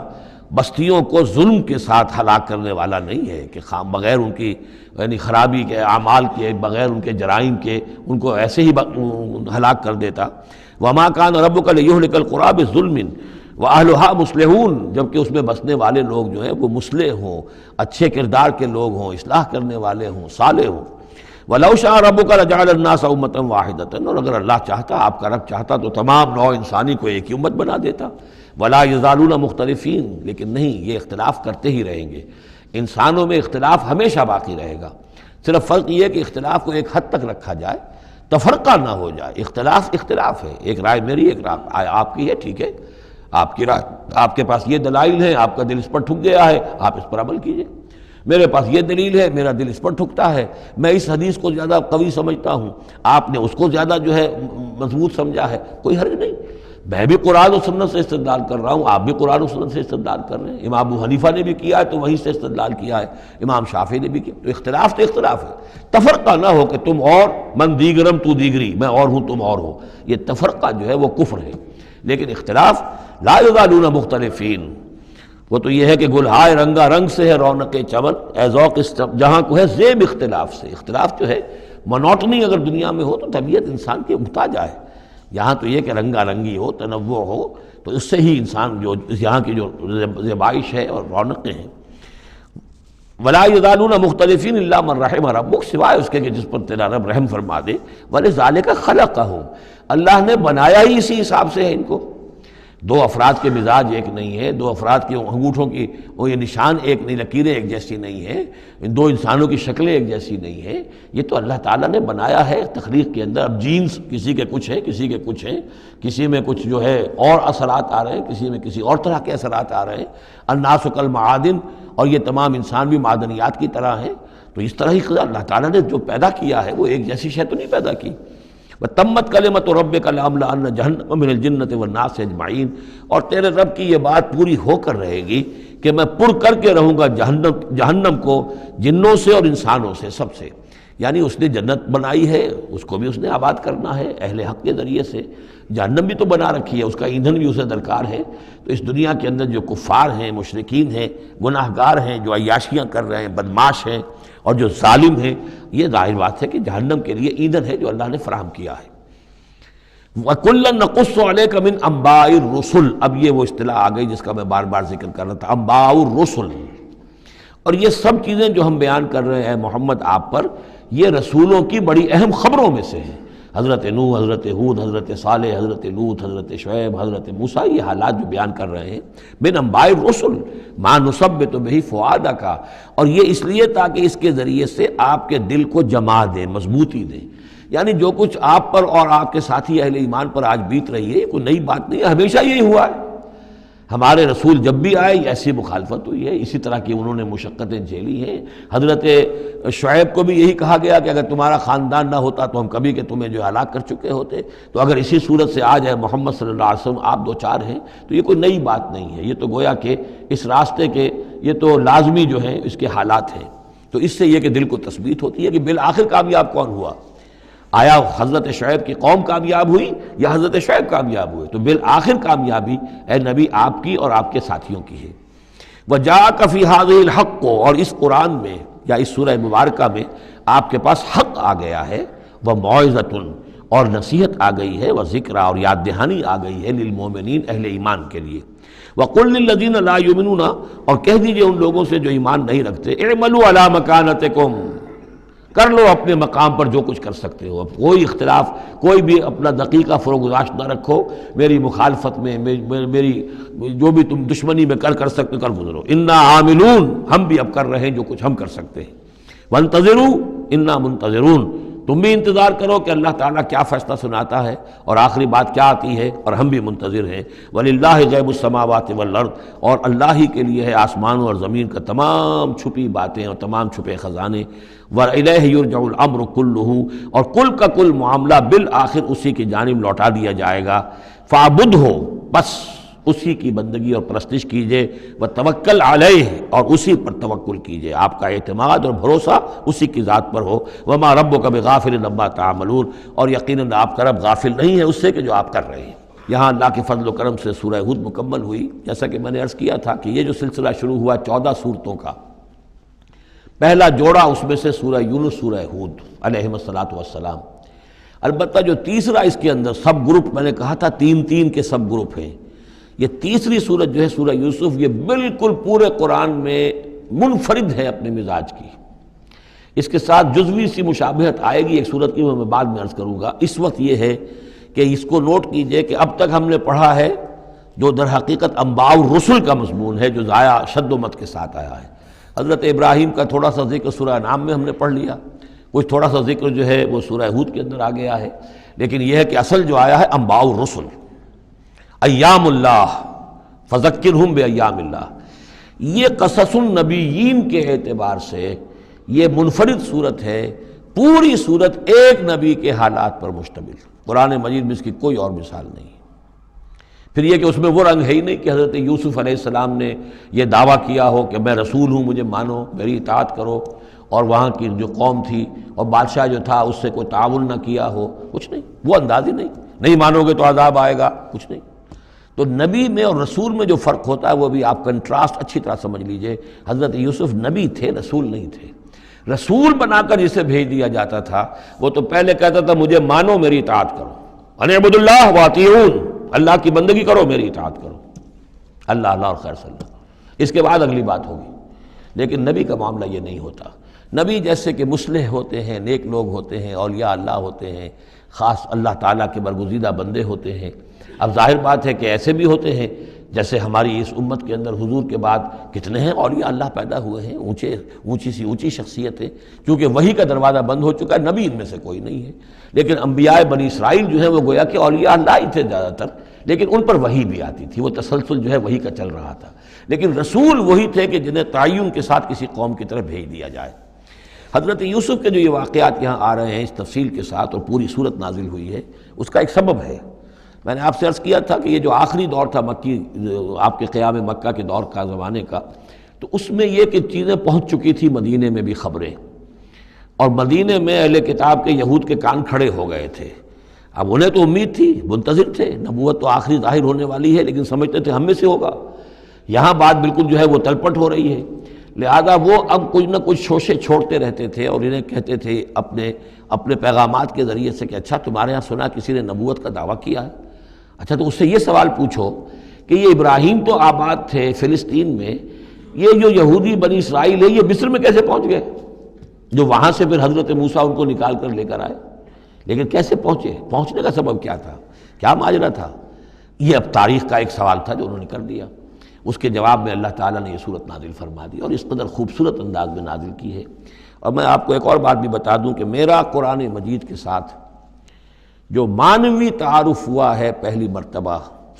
بستیوں کو ظلم کے ساتھ ہلاک کرنے والا نہیں ہے کہ بغیر ان کی یعنی خرابی کے اعمال کے، بغیر ان کے جرائم کے ان کو ایسے ہی ہلاک کر دیتا۔ وما کان ربک لیہلک القری بظلم واہلھا مصلحون، جبکہ اس میں بسنے والے لوگ جو ہیں وہ مصلح ہوں، اچھے کردار کے لوگ ہوں، اصلاح کرنے والے ہوں، صالح ہوں۔ وَلَوْ شَاءَ رَبُّكَ لَجَعَلَ النَّاسَ أُمَّةً وَاحِدَةً، اور اگر اللہ چاہتا، آپ کا رب چاہتا تو تمام نوع انسانی کو ایک ہی امت بنا دیتا۔ وَلَا يَزَالُونَ مُخْتَلِفِينَ، لیکن نہیں، یہ اختلاف کرتے ہی رہیں گے، انسانوں میں اختلاف ہمیشہ باقی رہے گا۔ صرف فرق یہ ہے کہ اختلاف کو ایک حد تک رکھا جائے، تفرقہ نہ ہو جائے۔ اختلاف اختلاف ہے، ایک رائے میری، ایک رائے آپ کی ہے، ٹھیک ہے، آپ کی رائے، آپ کے پاس یہ دلائل ہیں، آپ کا دل اس پر ٹھک گیا ہے، آپ اس پر عمل کیجئے۔ میرے پاس یہ دلیل ہے، میرا دل اس پر ٹھکتا ہے، میں اس حدیث کو زیادہ قوی سمجھتا ہوں، آپ نے اس کو زیادہ جو ہے مضبوط سمجھا ہے، کوئی حرج نہیں۔ میں بھی قرآن و سنت سے استدلال کر رہا ہوں، آپ بھی قرآن و سنت سے استدلال کر رہے ہیں۔ امام ابو حنیفہ نے بھی کیا ہے تو وہیں سے استدلال کیا ہے، امام شافعی نے بھی کیا، تو اختلاف ہے۔ تفرقہ نہ ہو کہ تم اور من دیگرم تو دیگری، میں اور ہوں تم اور ہو، یہ تفرقہ جو ہے وہ کفر ہے۔ لیکن اختلاف لا یزالون مختلفین، وہ تو یہ ہے کہ گلہائے رنگا رنگ سے ہے رونق چمن، اے ذوق جہاں کو ہے زیب اختلاف سے۔ اختلاف جو ہے مونوٹنی اگر دنیا میں ہو تو طبیعت انسان کی محتاج ہے، یہاں تو یہ کہ رنگا رنگی ہو، تنوع ہو، تو اس سے ہی انسان جو یہاں کی جو زیبائش ہے اور رونقیں ہیں۔ ولا یزالون مختلفین الا من رحم ربک، سوائے اس کے کہ جس پر تیرا رب رحم فرما دے۔ ولذالک خلقہم، اللہ نے بنایا ہی اسی حساب سے ہے ان کو۔ دو افراد کے مزاج ایک نہیں ہے، دو افراد کے انگوٹھوں کی وہ یہ نشان ایک نہیں، لکیریں ایک جیسی نہیں ہیں، دو انسانوں کی شکلیں ایک جیسی نہیں ہیں، یہ تو اللہ تعالیٰ نے بنایا ہے تخلیق کے اندر۔ اب جینز کسی کے کچھ ہیں، کسی کے کچھ ہیں، کسی میں کچھ جو ہے اور اثرات آ رہے ہیں، کسی میں کسی اور طرح کے اثرات آ رہے ہیں۔ الناس کالمعادن، اور یہ تمام انسان بھی معدنیات کی طرح ہیں، تو اس طرح ہی اللہ تعالیٰ نے جو پیدا کیا ہے وہ ایک جیسی شے تو نہیں پیدا کی۔ وَتَمَّتْ كَلِمَةُ رَبِّكَ لَأَمْلَأَنَّ جَهَنَّمَ مِنَ الْجِنَّةِ وَالنَّاسِ أَجْمَعِينَ، اور تیرے رب کی یہ بات پوری ہو کر رہے گی کہ میں پر کر کے رہوں گا جہنم کو جنوں سے اور انسانوں سے، سب سے۔ یعنی اس نے جنت بنائی ہے، اس کو بھی اس نے آباد کرنا ہے اہل حق کے ذریعے سے، جہنم بھی تو بنا رکھی ہے، اس کا ایندھن بھی اسے درکار ہے۔ تو اس دنیا کے اندر جو کفار ہیں، مشرکین ہیں، گناہ گار ہیں، جو عیاشیاں کر رہے ہیں، بدماش ہیں اور جو ظالم ہیں، یہ ظاہر بات ہے کہ جہنم کے لیے ایندھن ہے جو اللہ نے فراہم کیا ہے۔ وَكُلًّا نَقُصُّ عَلَيْكَ مِنْ أَنْبَاءِ الرُّسُلِ، اب یہ وہ اصطلاح آ گئی جس کا میں بار بار ذکر کر رہا تھا، انباء الرسل۔ اور یہ سب چیزیں جو ہم بیان کر رہے ہیں محمد آپ پر، یہ رسولوں کی بڑی اہم خبروں میں سے ہیں۔ حضرت نوح، حضرت ہود، حضرت صالح، حضرت لوط، حضرت شعیب، حضرت موسیٰ، یہ حالات جو بیان کر رہے ہیں، من انباء الرسل ما نثبت بہ فؤادک، اور یہ اس لیے تاکہ اس کے ذریعے سے آپ کے دل کو جما دیں، مضبوطی دیں۔ یعنی جو کچھ آپ پر اور آپ کے ساتھی اہل ایمان پر آج بیت رہی ہے، یہ کوئی نئی بات نہیں ہے، ہمیشہ یہی ہوا ہے۔ ہمارے رسول جب بھی آئے ایسی مخالفت ہوئی ہے، اسی طرح کی انہوں نے مشقتیں جھیلی ہیں۔ حضرت شعیب کو بھی یہی کہا گیا کہ اگر تمہارا خاندان نہ ہوتا تو ہم کبھی کہ تمہیں جو ہلاک کر چکے ہوتے، تو اگر اسی صورت سے آ جائے محمد صلی اللہ علیہ وسلم آپ دو چار ہیں تو یہ کوئی نئی بات نہیں ہے، یہ تو گویا کہ اس راستے کے یہ تو لازمی جو ہیں اس کے حالات ہیں۔ تو اس سے یہ کہ دل کو تثبیت ہوتی ہے کہ بالآخر کامیاب کون ہوا، آیا حضرت شعیب کی قوم کامیاب ہوئی یا حضرت شعیب کامیاب ہوئے؟ تو بالآخر کامیابی اے نبی آپ کی اور آپ کے ساتھیوں کی ہے۔ وَجَاءَكَ فِي هَذِهِ الْحَقُّ، اور اس قرآن میں یا اس سورہ مبارکہ میں آپ کے پاس حق آ گیا ہے، وَمَوْعِظَةٌ، اور نصیحت آ گئی ہے، وَذِكْرَىٰ، اور یاد دہانی آ گئی ہے، لِلْمُؤْمِنِينَ، اہل ایمان کے لیے۔ وَقُلْ لِلَّذِينَ لَا يُؤْمِنُونَ، اور کہہ دیجئے ان لوگوں سے جو ایمان نہیں رکھتے، اعملوا علی مکانتکم، کر لو اپنے مقام پر جو کچھ کر سکتے ہو۔ اب کوئی اختلاف، کوئی بھی اپنا دقیقہ فروگزاشت نہ رکھو، میری مخالفت میں، میری جو بھی تم دشمنی میں کر سکتے کر گزرو۔ انا عاملون، ہم بھی اب کر رہے ہیں جو کچھ ہم کر سکتے ہیں۔ وانتظروا انا منتظرون، تم بھی انتظار کرو کہ اللہ تعالیٰ کیا فیصلہ سناتا ہے اور آخری بات کیا آتی ہے، اور ہم بھی منتظر ہیں۔ وَلِلَّهِ غیب السماوات والارض، اور اللہ ہی کے لیے ہے آسمانوں اور زمین کا تمام چھپی باتیں اور تمام چھپے خزانے۔ وَإِلَيْهِ يُرْجَعُ الْأَمْرُ كُلُّهُ، اور کل کا کل معاملہ بالآخر اسی کی جانب لوٹا دیا جائے گا۔ فَاعْبُدْهُ، بس اسی کی بندگی اور پرستش کیجئے، وَتَوَكَّلْ عَلَيْهِ، اور اسی پر توکل کیجئے، آپ کا اعتماد اور بھروسہ اسی کی ذات پر ہو۔ وَمَا رَبُّكَ بِغَافِلٍ عَمَّا تَعْمَلُونَ، اور یقیناً آپ کا رب غافل نہیں ہے اس سے کہ جو آپ کر رہے ہیں۔ یہاں اللہ کے فضل و کرم سے سورہ ہود مکمل ہوئی۔ جیسا کہ میں نے عرض کیا تھا کہ یہ جو سلسلہ شروع ہوا 14 صورتوں کا، پہلا جوڑا اس میں سے سورہ یونس، سورہ ہود علیہم الصلاۃ والسلام۔ البتہ جو تیسرا اس کے اندر سب گروپ، میں نے کہا تھا تین کے سب گروپ ہیں، یہ تیسری سورت جو ہے سورہ یوسف، یہ بالکل پورے قرآن میں منفرد ہے اپنے مزاج کی۔ اس کے ساتھ جزوی سی مشابہت آئے گی ایک سورت کی، میں بعد میں عرض کروں گا۔ اس وقت یہ ہے کہ اس کو نوٹ کیجئے کہ اب تک ہم نے پڑھا ہے جو در حقیقت انباء الرسل کا مضمون ہے، جو ضائع شد و مت کے ساتھ آیا ہے۔ حضرت ابراہیم کا تھوڑا سا ذکر سورہ انعام میں ہم نے پڑھ لیا، کچھ تھوڑا سا ذکر جو ہے وہ سورہ ہود کے اندر آ گیا ہے، لیکن یہ ہے کہ اصل جو آیا ہے انباء الرسل، ایام اللہ فذکرہم بایام اللہ، یہ قصص النبیین کے اعتبار سے یہ منفرد صورت ہے، پوری صورت ایک نبی کے حالات پر مشتمل، قرآن مجید میں اس کی کوئی اور مثال نہیں۔ پھر یہ کہ اس میں وہ رنگ ہے ہی نہیں کہ حضرت یوسف علیہ السلام نے یہ دعویٰ کیا ہو کہ میں رسول ہوں، مجھے مانو، میری اطاعت کرو، اور وہاں کی جو قوم تھی اور بادشاہ جو تھا اس سے کوئی تعاون نہ کیا ہو، کچھ نہیں، وہ انداز ہی نہیں مانو گے تو عذاب آئے گا، کچھ نہیں۔ تو نبی میں اور رسول میں جو فرق ہوتا ہے وہ بھی آپ کنٹراسٹ اچھی طرح سمجھ لیجئے۔ حضرت یوسف نبی تھے، رسول نہیں تھے۔ رسول بنا کر جسے بھیج دیا جاتا تھا وہ تو پہلے کہتا تھا مجھے مانو، میری اطاعت کرو، ان اعبدوا اللہ واطیعون، اللہ کی بندگی کرو، میری اطاعت کرو، اللہ اللہ اور خیر صلی اللہ، اس کے بعد اگلی بات ہوگی۔ لیکن نبی کا معاملہ یہ نہیں ہوتا۔ نبی جیسے کہ مصلح ہوتے ہیں، نیک لوگ ہوتے ہیں، اولیاء اللہ ہوتے ہیں، خاص اللہ تعالیٰ کے برگزیدہ بندے ہوتے ہیں۔ اب ظاہر بات ہے کہ ایسے بھی ہوتے ہیں جیسے ہماری اس امت کے اندر حضور کے بعد کتنے ہیں اولیاء اللہ پیدا ہوئے ہیں، اونچی شخصیتیں، کیونکہ وحی کا دروازہ بند ہو چکا ہے، نبی ان میں سے کوئی نہیں ہے۔ لیکن انبیاء بنی اسرائیل جو ہیں وہ گویا کہ اولیاء اللہ ہی تھے زیادہ تر، لیکن ان پر وحی بھی آتی تھی، وہ تسلسل جو ہے وحی کا چل رہا تھا۔ لیکن رسول وہی تھے کہ جنہیں تعین کے ساتھ کسی قوم کی طرف بھیج دیا جائے۔ حضرت یوسف کے جو یہ واقعات یہاں آ رہے ہیں اس تفصیل کے ساتھ اور پوری صورت نازل ہوئی ہے، اس کا ایک سبب ہے۔ میں نے آپ سے عرض کیا تھا کہ یہ جو آخری دور تھا مکی، آپ کے قیام مکہ کے دور کا، زمانے کا، تو اس میں یہ کہ چیزیں پہنچ چکی تھی مدینے میں بھی خبریں، اور مدینے میں اہل کتاب کے یہود کے کان کھڑے ہو گئے تھے۔ اب انہیں تو امید تھی، منتظر تھے، نبوت تو آخری ظاہر ہونے والی ہے، لیکن سمجھتے تھے ہم میں سے ہوگا۔ یہاں بات بالکل جو ہے وہ تلپٹ ہو رہی ہے، لہذا وہ اب کچھ نہ کچھ شوشے چھوڑتے رہتے تھے اور انہیں کہتے تھے اپنے پیغامات کے ذریعے سے کہ اچھا تمہارے ہاں سنا کسی نے نبوت کا دعویٰ کیا ہے، اچھا تو اس سے یہ سوال پوچھو کہ یہ ابراہیم تو آباد تھے فلسطین میں، یہ جو یہودی بنی اسرائیل ہے یہ مصر میں کیسے پہنچ گئے، جو وہاں سے پھر حضرت موسیٰ ان کو نکال کر لے کر آئے، لیکن کیسے پہنچے، پہنچنے کا سبب کیا تھا، کیا ماجرا تھا؟ یہ اب تاریخ کا ایک سوال تھا جو انہوں نے کر دیا۔ اس کے جواب میں اللہ تعالیٰ نے یہ صورت نازل فرما دی اور اس قدر خوبصورت انداز میں نازل کی ہے۔ اور میں آپ کو ایک اور بات بھی بتا دوں کہ میرا قرآن مجید کے ساتھ جو معنوی تعارف ہوا ہے پہلی مرتبہ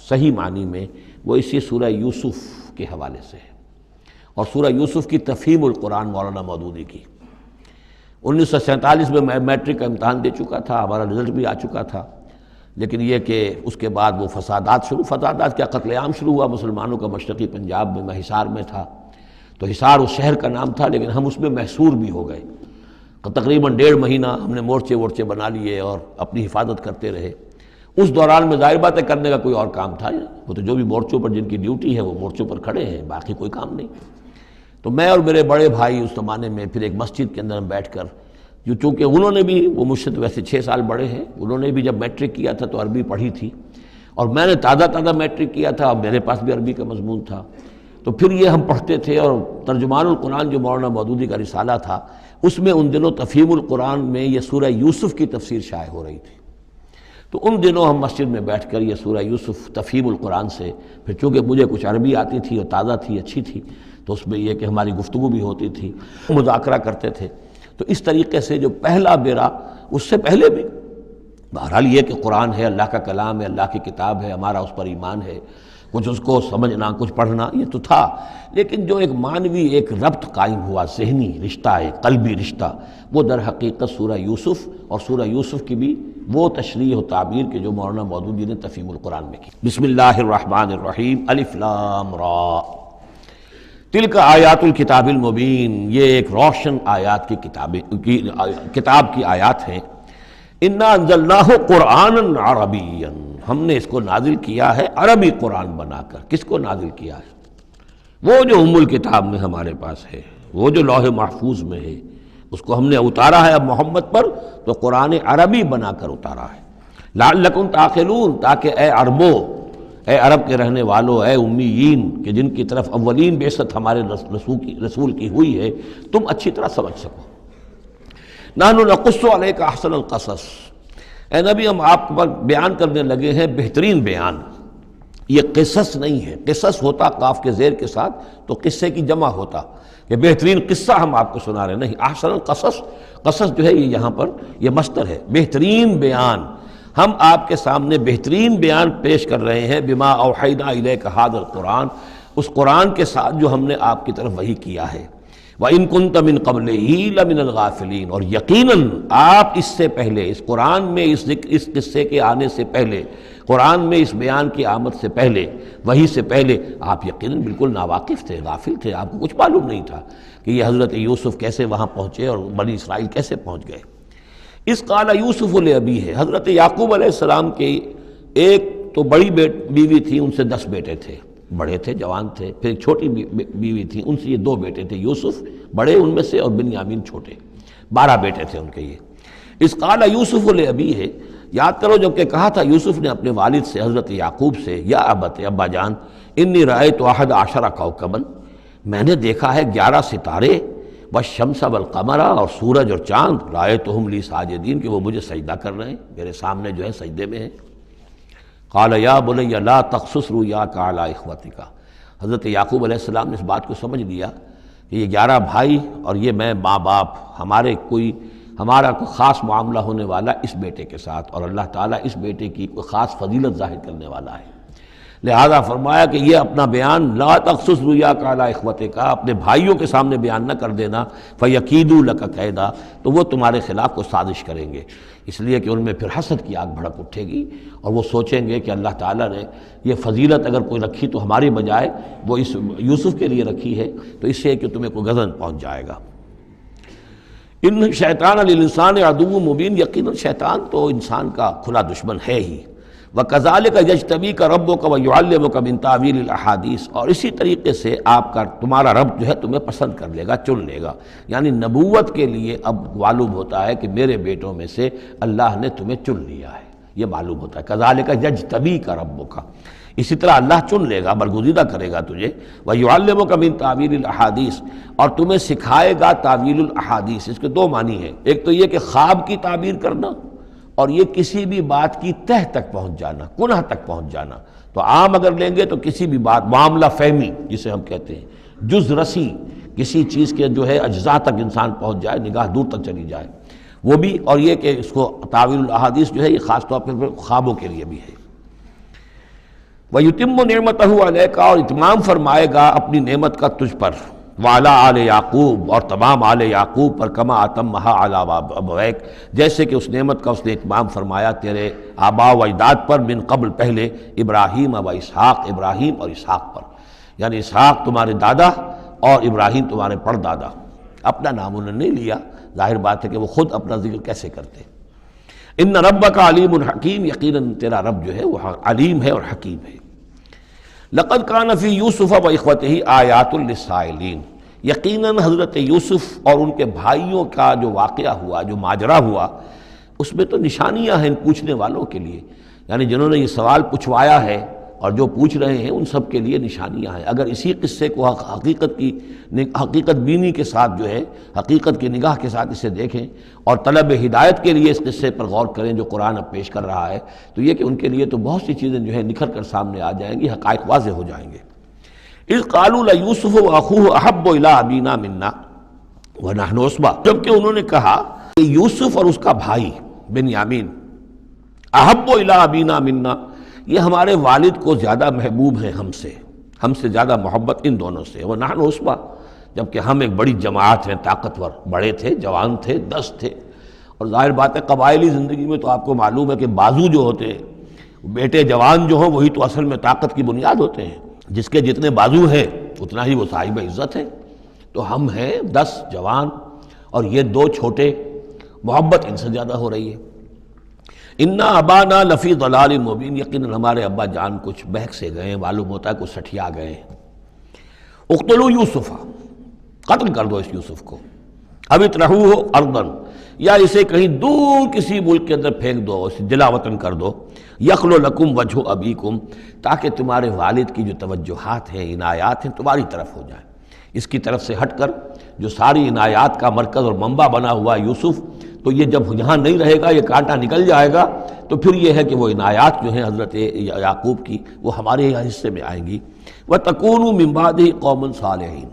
صحیح معنی میں، وہ اسی سورہ یوسف کے حوالے سے ہے، اور سورہ یوسف کی تفہیم القرآن مولانا مودودی کی۔ 1947 میں میں میٹرک کا امتحان دے چکا تھا، ہمارا رزلٹ بھی آ چکا تھا، لیکن یہ کہ اس کے بعد وہ فسادات کیا قتل عام شروع ہوا مسلمانوں کا مشرقی پنجاب میں۔ میں حصار میں تھا، تو حصار اس شہر کا نام تھا، لیکن ہم اس میں محصور بھی ہو گئے۔ تقریباً 1.5 مہینہ ہم نے مورچے بنا لیے اور اپنی حفاظت کرتے رہے۔ اس دوران میں ظاہر بات ہے کرنے کا کوئی اور کام تھا، وہ تو جو بھی مورچوں پر جن کی ڈیوٹی ہے وہ مورچوں پر کھڑے ہیں، باقی کوئی کام نہیں۔ تو میں اور میرے بڑے بھائی اس زمانے میں پھر ایک مسجد کے اندر ہم بیٹھ کر، جو چونکہ انہوں نے بھی، وہ مجھ سے تو ویسے 6 سال بڑے ہیں، انہوں نے بھی جب میٹرک کیا تھا تو عربی پڑھی تھی، اور میں نے تازہ میٹرک کیا تھا، اور میرے پاس بھی عربی کا مضمون تھا، تو پھر یہ ہم پڑھتے تھے۔ اور ترجمان القرآن جو مولانا مودودی کا رسالہ تھا، اس میں ان دنوں تفہیم القرآن میں یہ سورہ یوسف کی تفسیر شائع ہو رہی تھی، تو ان دنوں ہم مسجد میں بیٹھ کر یہ سورہ یوسف تفہیم القرآن سے، پھر چونکہ مجھے کچھ عربی آتی تھی اور تازہ تھی، اچھی تھی، تو اس میں یہ کہ ہماری گفتگو بھی ہوتی تھی، مذاکرہ کرتے تھے۔ تو اس طریقے سے جو پہلا بیرا، اس سے پہلے بھی بہرحال یہ کہ قرآن ہے، اللہ کا کلام ہے، اللہ کی کتاب ہے، ہمارا اس پر ایمان ہے، کچھ اس کو سمجھنا، کچھ پڑھنا، یہ تو تھا، لیکن جو ایک معنوی ایک ربط قائم ہوا، ذہنی رشتہ، ایک قلبی رشتہ، وہ در حقیقت سورہ یوسف اور سورہ یوسف کی بھی وہ تشریح و تعبیر کے جو مولانا مودودی نے تفہیم القرآن میں کی۔ بسم اللہ الرحمن الرحیم، الف لام را، تلک آیات الکتاب المبین، یہ ایک روشن آیات کی کتاب کی آیات ہیں۔ انا انزلناہ قرآنا عربیا، ہم نے اس کو نازل کیا ہے عربی قرآن بنا کر۔ کس کو نازل کیا ہے؟ وہ جو ام الکتاب میں ہمارے پاس ہے، وہ جو لوح محفوظ میں ہے، اس کو ہم نے اتارا ہے اب محمد پر، تو قرآن عربی بنا کر اتارا ہے۔ لعلکم تعقلون، تاکہ اے عربو، اے عرب کے رہنے والوں، اے امیین کہ جن کی طرف اولین بعثت ہمارے رسول کی ہوئی ہے، تم اچھی طرح سمجھ سکو۔ نحن نقص علیک احسن القصص، اے نبی ہم آپ پر بیان کرنے لگے ہیں بہترین بیان، یہ قصص نہیں ہے، قصص ہوتا قاف کے زیر کے ساتھ تو قصے کی جمع ہوتا کہ بہترین قصہ ہم آپ کو سنا رہے ہیں، نہیں، احسن القصص، قصص جو ہے یہ یہاں پر یہ مصدر ہے، بہترین بیان، ہم آپ کے سامنے بہترین بیان پیش کر رہے ہیں، بما اوحینا الیک ھذا القرآن، اس قرآن کے ساتھ جو ہم نے آپ کی طرف وحی کیا ہے، وَإِن كُنتَ مِن قَبْلِهِ لَمِنَ الْغَافِلِينَ، اور یقیناً آپ اس سے پہلے، اس قرآن میں اس قصے کے آنے سے پہلے، قرآن میں اس بیان کی آمد سے پہلے، وحی سے پہلے آپ یقیناً بالکل ناواقف تھے، غافل تھے، آپ کو کچھ معلوم نہیں تھا کہ یہ حضرت یوسف کیسے وہاں پہنچے اور بنی اسرائیل کیسے پہنچ گئے۔ اس قال یوسف لأبیہ، حضرت یعقوب علیہ السلام کے ایک تو بڑی بیوی تھی، ان سے 10 بیٹے تھے، بڑے تھے، جوان تھے، پھر ایک چھوٹی بیوی تھی، ان سے یہ 2 بیٹے تھے، یوسف بڑے ان میں سے اور بنیامین چھوٹے، 12 بیٹے تھے ان کے یہ۔ اس قال یوسف لأبیہ، یاد کرو جب کہ کہا تھا یوسف نے اپنے والد سے، حضرت یعقوب سے، یا ابت، ابا جان، انی رأیت 11 کوکبا، میں نے دیکھا ہے 11 ستارے، والشمس والقمر، اور سورج اور چاند، رأیتہم لی ساجدین، کہ وہ مجھے سجدہ کر رہے ہیں، میرے سامنے جو ہے سجدے میں ہیں۔ قال یا بنی لا تقصص رؤیاک علی اخوتک، حضرت یعقوب علیہ السلام نے اس بات کو سمجھ لیا کہ یہ 11 بھائی اور یہ میں ماں باپ، ہمارا کوئی خاص معاملہ ہونے والا اس بیٹے کے ساتھ، اور اللہ تعالیٰ اس بیٹے کی کوئی خاص فضیلت ظاہر کرنے والا ہے، لہذا فرمایا کہ یہ اپنا بیان لا تقصص رؤیاک علی اخوتک، اپنے بھائیوں کے سامنے بیان نہ کر دینا، فیکیدوا لک کیدا، تو وہ تمہارے خلاف کو سازش کریں گے، اس لیے کہ ان میں پھر حسد کی آگ بھڑک اٹھے گی، اور وہ سوچیں گے کہ اللہ تعالیٰ نے یہ فضیلت اگر کوئی رکھی تو ہماری بجائے وہ اس یوسف کے لیے رکھی ہے، تو اس سے کہ تمہیں کوئی غضب پہنچ جائے گا۔ ان شیطان للانسان عدو مبین، یقیناً شیطان تو انسان کا کھلا دشمن ہے ہی۔ وَكَذَلِكَ يَجْتَبِيكَ رَبُّكَ وَيُعَلِّمُكَ مِن تَأْوِيلِ الْأَحَادِيثِ، اور اسی طریقے سے تمہارا رب جو ہے تمہیں پسند کر لے گا، چن لے گا، یعنی نبوت کے لیے اب معلوم ہوتا ہے کہ میرے بیٹوں میں سے اللہ نے تمہیں چن لیا ہے، یہ معلوم ہوتا ہے۔ كَذَلِكَ يَجْتَبِيكَ رَبُّكَ، اسی طرح اللہ چن لے گا، برگزیدہ کرے گا تجھے، وَيُعَلِّمُكَ مِن تَأْوِيلِ الْأَحَادِيثِ، اور تمہیں سکھائے گا تعویل الاحادیث۔ اس کے 2 معنی ہیں، ایک تو یہ کہ خواب کی تعبیر کرنا، اور یہ کسی بھی بات کی تہ تک پہنچ جانا، کنہ تک پہنچ جانا۔ تو عام اگر لیں گے تو کسی بھی بات، معاملہ فہمی جسے ہم کہتے ہیں، جز رسی، کسی چیز کے جو ہے اجزاء تک انسان پہنچ جائے، نگاہ دور تک چلی جائے، وہ بھی، اور یہ کہ اس کو تعویل الاحادیث جو ہے یہ خاص طور پر خوابوں کے لیے بھی ہے۔ وَيُتِمُّ نِعْمَتَهُ عَلَيْكَ، اور اتمام فرمائے گا اپنی نعمت کا تجھ پر، وعلی آل یعقوب، اور تمام آل یعقوب پر، کما اتمھا علی ابویک، جیسے کہ اس نعمت کا اس نے اتمام فرمایا تیرے آباء و اجداد پر، من قبل پہلے، ابراہیم و اسحاق، ابراہیم اور اسحاق پر، یعنی اسحاق تمہارے دادا اور ابراہیم تمہارے پردادا۔ اپنا نام انہوں نے نہیں لیا، ظاہر بات ہے کہ وہ خود اپنا ذکر کیسے کرتے۔ ان ربک علیم حکیم، یقیناً تیرا رب جو ہے وہ علیم ہے اور حکیم ہے۔ لقد کان فی یوسف و اخوتہ آیات للسائلین، یقیناً حضرت یوسف اور ان کے بھائیوں کا جو واقعہ ہوا، جو ماجرا ہوا، اس میں تو نشانیاں ہیں ان پوچھنے والوں کے لیے، یعنی جنہوں نے یہ سوال پوچھوایا ہے اور جو پوچھ رہے ہیں ان سب کے لیے نشانیاں ہیں۔ اگر اسی قصے کو حقیقت بینی کے ساتھ جو ہے، حقیقت کی نگاہ کے ساتھ اسے دیکھیں اور طلب ہدایت کے لیے اس قصے پر غور کریں جو قرآن اب پیش کر رہا ہے، تو یہ کہ ان کے لیے تو بہت سی چیزیں جو ہے نکھر کر سامنے آ جائیں گی، حقائق واضح ہو جائیں گے۔ اذ قالوا لیوسف واخوہ احب الی ابینا منا ونحن عصبہ، جبکہ انہوں نے کہا کہ یوسف اور اس کا بھائی بنیامین احب الی ابینا منا، یہ ہمارے والد کو زیادہ محبوب ہیں ہم سے زیادہ محبت ان دونوں سے، ونحن عصبہ، جبکہ ہم ایک بڑی جماعت ہیں، طاقتور، بڑے تھے، جوان تھے، 10 تھے، اور ظاہر بات ہے قبائلی زندگی میں تو آپ کو معلوم ہے کہ بازو جو ہوتے ہیں، بیٹے جوان جو ہوں وہی تو اصل میں طاقت کی بنیاد ہوتے ہیں، جس کے جتنے بازو ہیں اتنا ہی وہ صاحب عزت ہے۔ تو ہم ہیں 10 جوان اور یہ 2 چھوٹے، محبت ان سے زیادہ ہو رہی ہے۔ انا ابانا لفی ضلال مبین، یقیناً ہمارے ابا جان کچھ بہک سے گئے ہیں، معلوم ہوتا ہے کچھ سٹھیا گئے ہیں۔ اقتلوا یوسف، قتل کر دو اس یوسف کو، اب اطرحوہ ارضا، یا اسے کہیں دور کسی ملک کے اندر پھینک دو، اسے جلا وطن کر دو، یخلو لکم وجہ ابیکم، تاکہ تمہارے والد کی جو توجہات ہیں، عنایات ہیں، تمہاری طرف ہو جائیں۔ اس کی طرف سے ہٹ کر جو ساری عنایات کا مرکز اور منبع بنا ہوا یوسف، تو یہ جب یہاں نہیں رہے گا، یہ کانٹا نکل جائے گا، تو پھر یہ ہے کہ وہ عنایات جو ہیں حضرت یعقوب کی وہ ہمارے حصے میں آئیں گی۔ وَتَكُونُوا مِن بَعْدِهِ قَوْمًا صَالِحِينَ،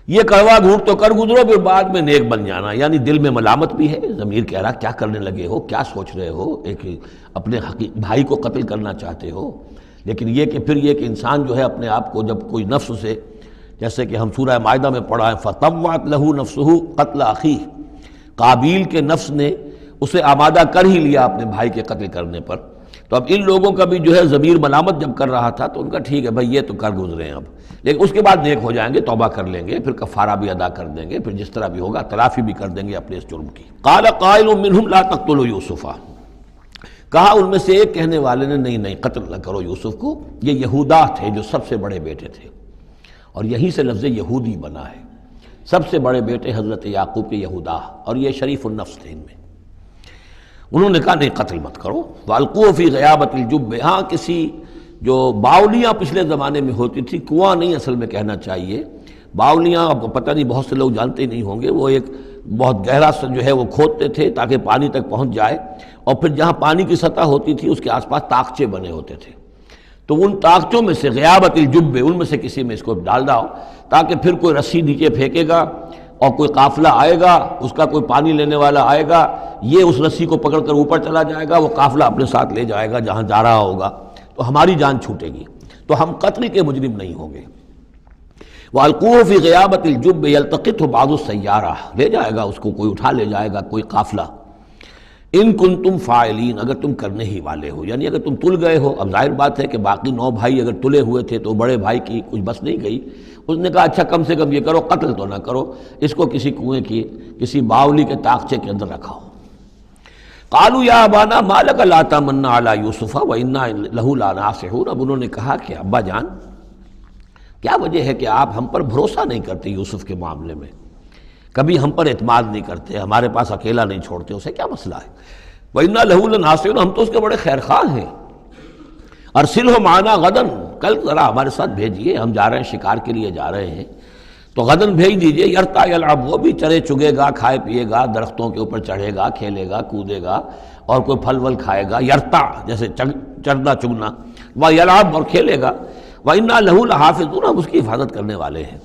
یہ کڑوا گھونٹ تو کر گزرو پھر بعد میں نیک بن جانا، یعنی دل میں ملامت بھی ہے، ضمیر کہہ رہا کیا کرنے لگے ہو، کیا سوچ رہے ہو، ایک اپنے بھائی کو قتل کرنا چاہتے ہو۔ لیکن یہ کہ پھر یہ کہ انسان جو ہے اپنے آپ کو جب کوئی نفس سے، جیسے کہ ہم سورہ مائدہ میں پڑھا ہے فَطَوَّعَتْ لَهُ نَفْسُهُ قَتْلَ أَخِيهِ، قابیل کے نفس نے اسے آمادہ کر ہی لیا اپنے بھائی کے قتل کرنے پر۔ تو اب ان لوگوں کا بھی جو ہے ضمیر ملامت جب کر رہا تھا تو ان کا ٹھیک ہے بھائی یہ تو کر گزرے ہیں اب، لیکن اس کے بعد نیک ہو جائیں گے، توبہ کر لیں گے، پھر کفارہ بھی ادا کر دیں گے، پھر جس طرح بھی ہوگا تلافی بھی کر دیں گے اپنے اس جرم کی۔ قال قائل منہم لا تقتلوا یوسف، کہا ان میں سے ایک کہنے والے نے نہیں قتل نہ کرو یوسف کو، یہ یہودا تھے جو سب سے بڑے بیٹے تھے، اور یہیں سے لفظ یہودی بنا ہے، سب سے بڑے بیٹے حضرت یعقوب کے یہودا، اور یہ شریف النفس تھے ان میں۔ انہوں نے کہا نہیں قتل مت کرو۔ وَأَلْقُوهُ فِي غَيَابَةِ الْجُبِّ، ہاں کسی جو باولیاں پچھلے زمانے میں ہوتی تھی، کنواں نہیں اصل میں کہنا چاہیے، باولیاں اب پتہ نہیں بہت سے لوگ جانتے نہیں ہوں گے، وہ ایک بہت گہرا سا جو ہے وہ کھودتے تھے تاکہ پانی تک پہنچ جائے، اور پھر جہاں پانی کی سطح ہوتی تھی اس کے آس پاس طاقچے بنے ہوتے تھے، تو ان طاقچوں میں سے غیابت الجب، ان میں سے کسی میں اس کو ڈال داؤ تاکہ پھر کوئی رسی نیچے پھینکے گا اور کوئی قافلہ آئے گا، اس کا کوئی پانی لینے والا آئے گا، یہ اس رسی کو پکڑ کر اوپر چلا جائے گا، وہ قافلہ اپنے ساتھ لے جائے گا جہاں جا رہا ہوگا، تو ہماری جان چھوٹے گی، تو ہم قتل کے مجرم نہیں ہوں گے۔ وَأَلْقُوهُ فِي غِيَابَةِ الْجُبِّ يَلْتَقِطْهُ بَعْضُ السَّيَّارَةِ، لے جائے گا اس کو، کوئی اٹھا لے جائے گا، کوئی قافلہ۔ ان کنتم فاعلین، اگر تم کرنے ہی والے ہو، یعنی اگر تم تل گئے ہو۔ اب ظاہر بات ہے کہ باقی 9 بھائی اگر تلے ہوئے تھے تو بڑے بھائی کی کچھ بس نہیں گئی، اس نے کہا اچھا کم سے کم یہ کرو قتل تو نہ کرو، اس کو کسی کنویں کی کسی باولی کے طاقچے کے اندر رکھاؤ۔ قالوا یا ابانا ما لک لا تمنا علی یوسف وانا لہ لناصحون، اب انہوں نے کہا کہ ابا جان کیا وجہ ہے کہ آپ ہم پر بھروسہ نہیں کرتے یوسف کے معاملے میں، کبھی ہم پر اعتماد نہیں کرتے، ہمارے پاس اکیلا نہیں چھوڑتے، اسے کیا مسئلہ ہے؟ وَإِنَّا لَهُ لَنَاصِحُونَ، ہم تو اس کے بڑے خیرخواہ ہیں۔ أَرْسِلْهُ مَعَنَا غَدًا، کل ذرا ہمارے ساتھ بھیجیے، ہم جا رہے ہیں شکار کے لیے جا رہے ہیں، تو غدن بھیج دیجئے۔ یرتا یلعب، وہ بھی چرے چگے گا، کھائے پیے گا، درختوں کے اوپر چڑھے گا، کھیلے گا، کودے گا، اور کوئی پھل ول کھائے گا، یرتا جیسے چرنا چگنا، وَيَلْعَبْ، اور کھیلے گا، وَإِنَّا لَهُ لَحَافِظُونَ، ہم اس کی حفاظت کرنے والے ہیں۔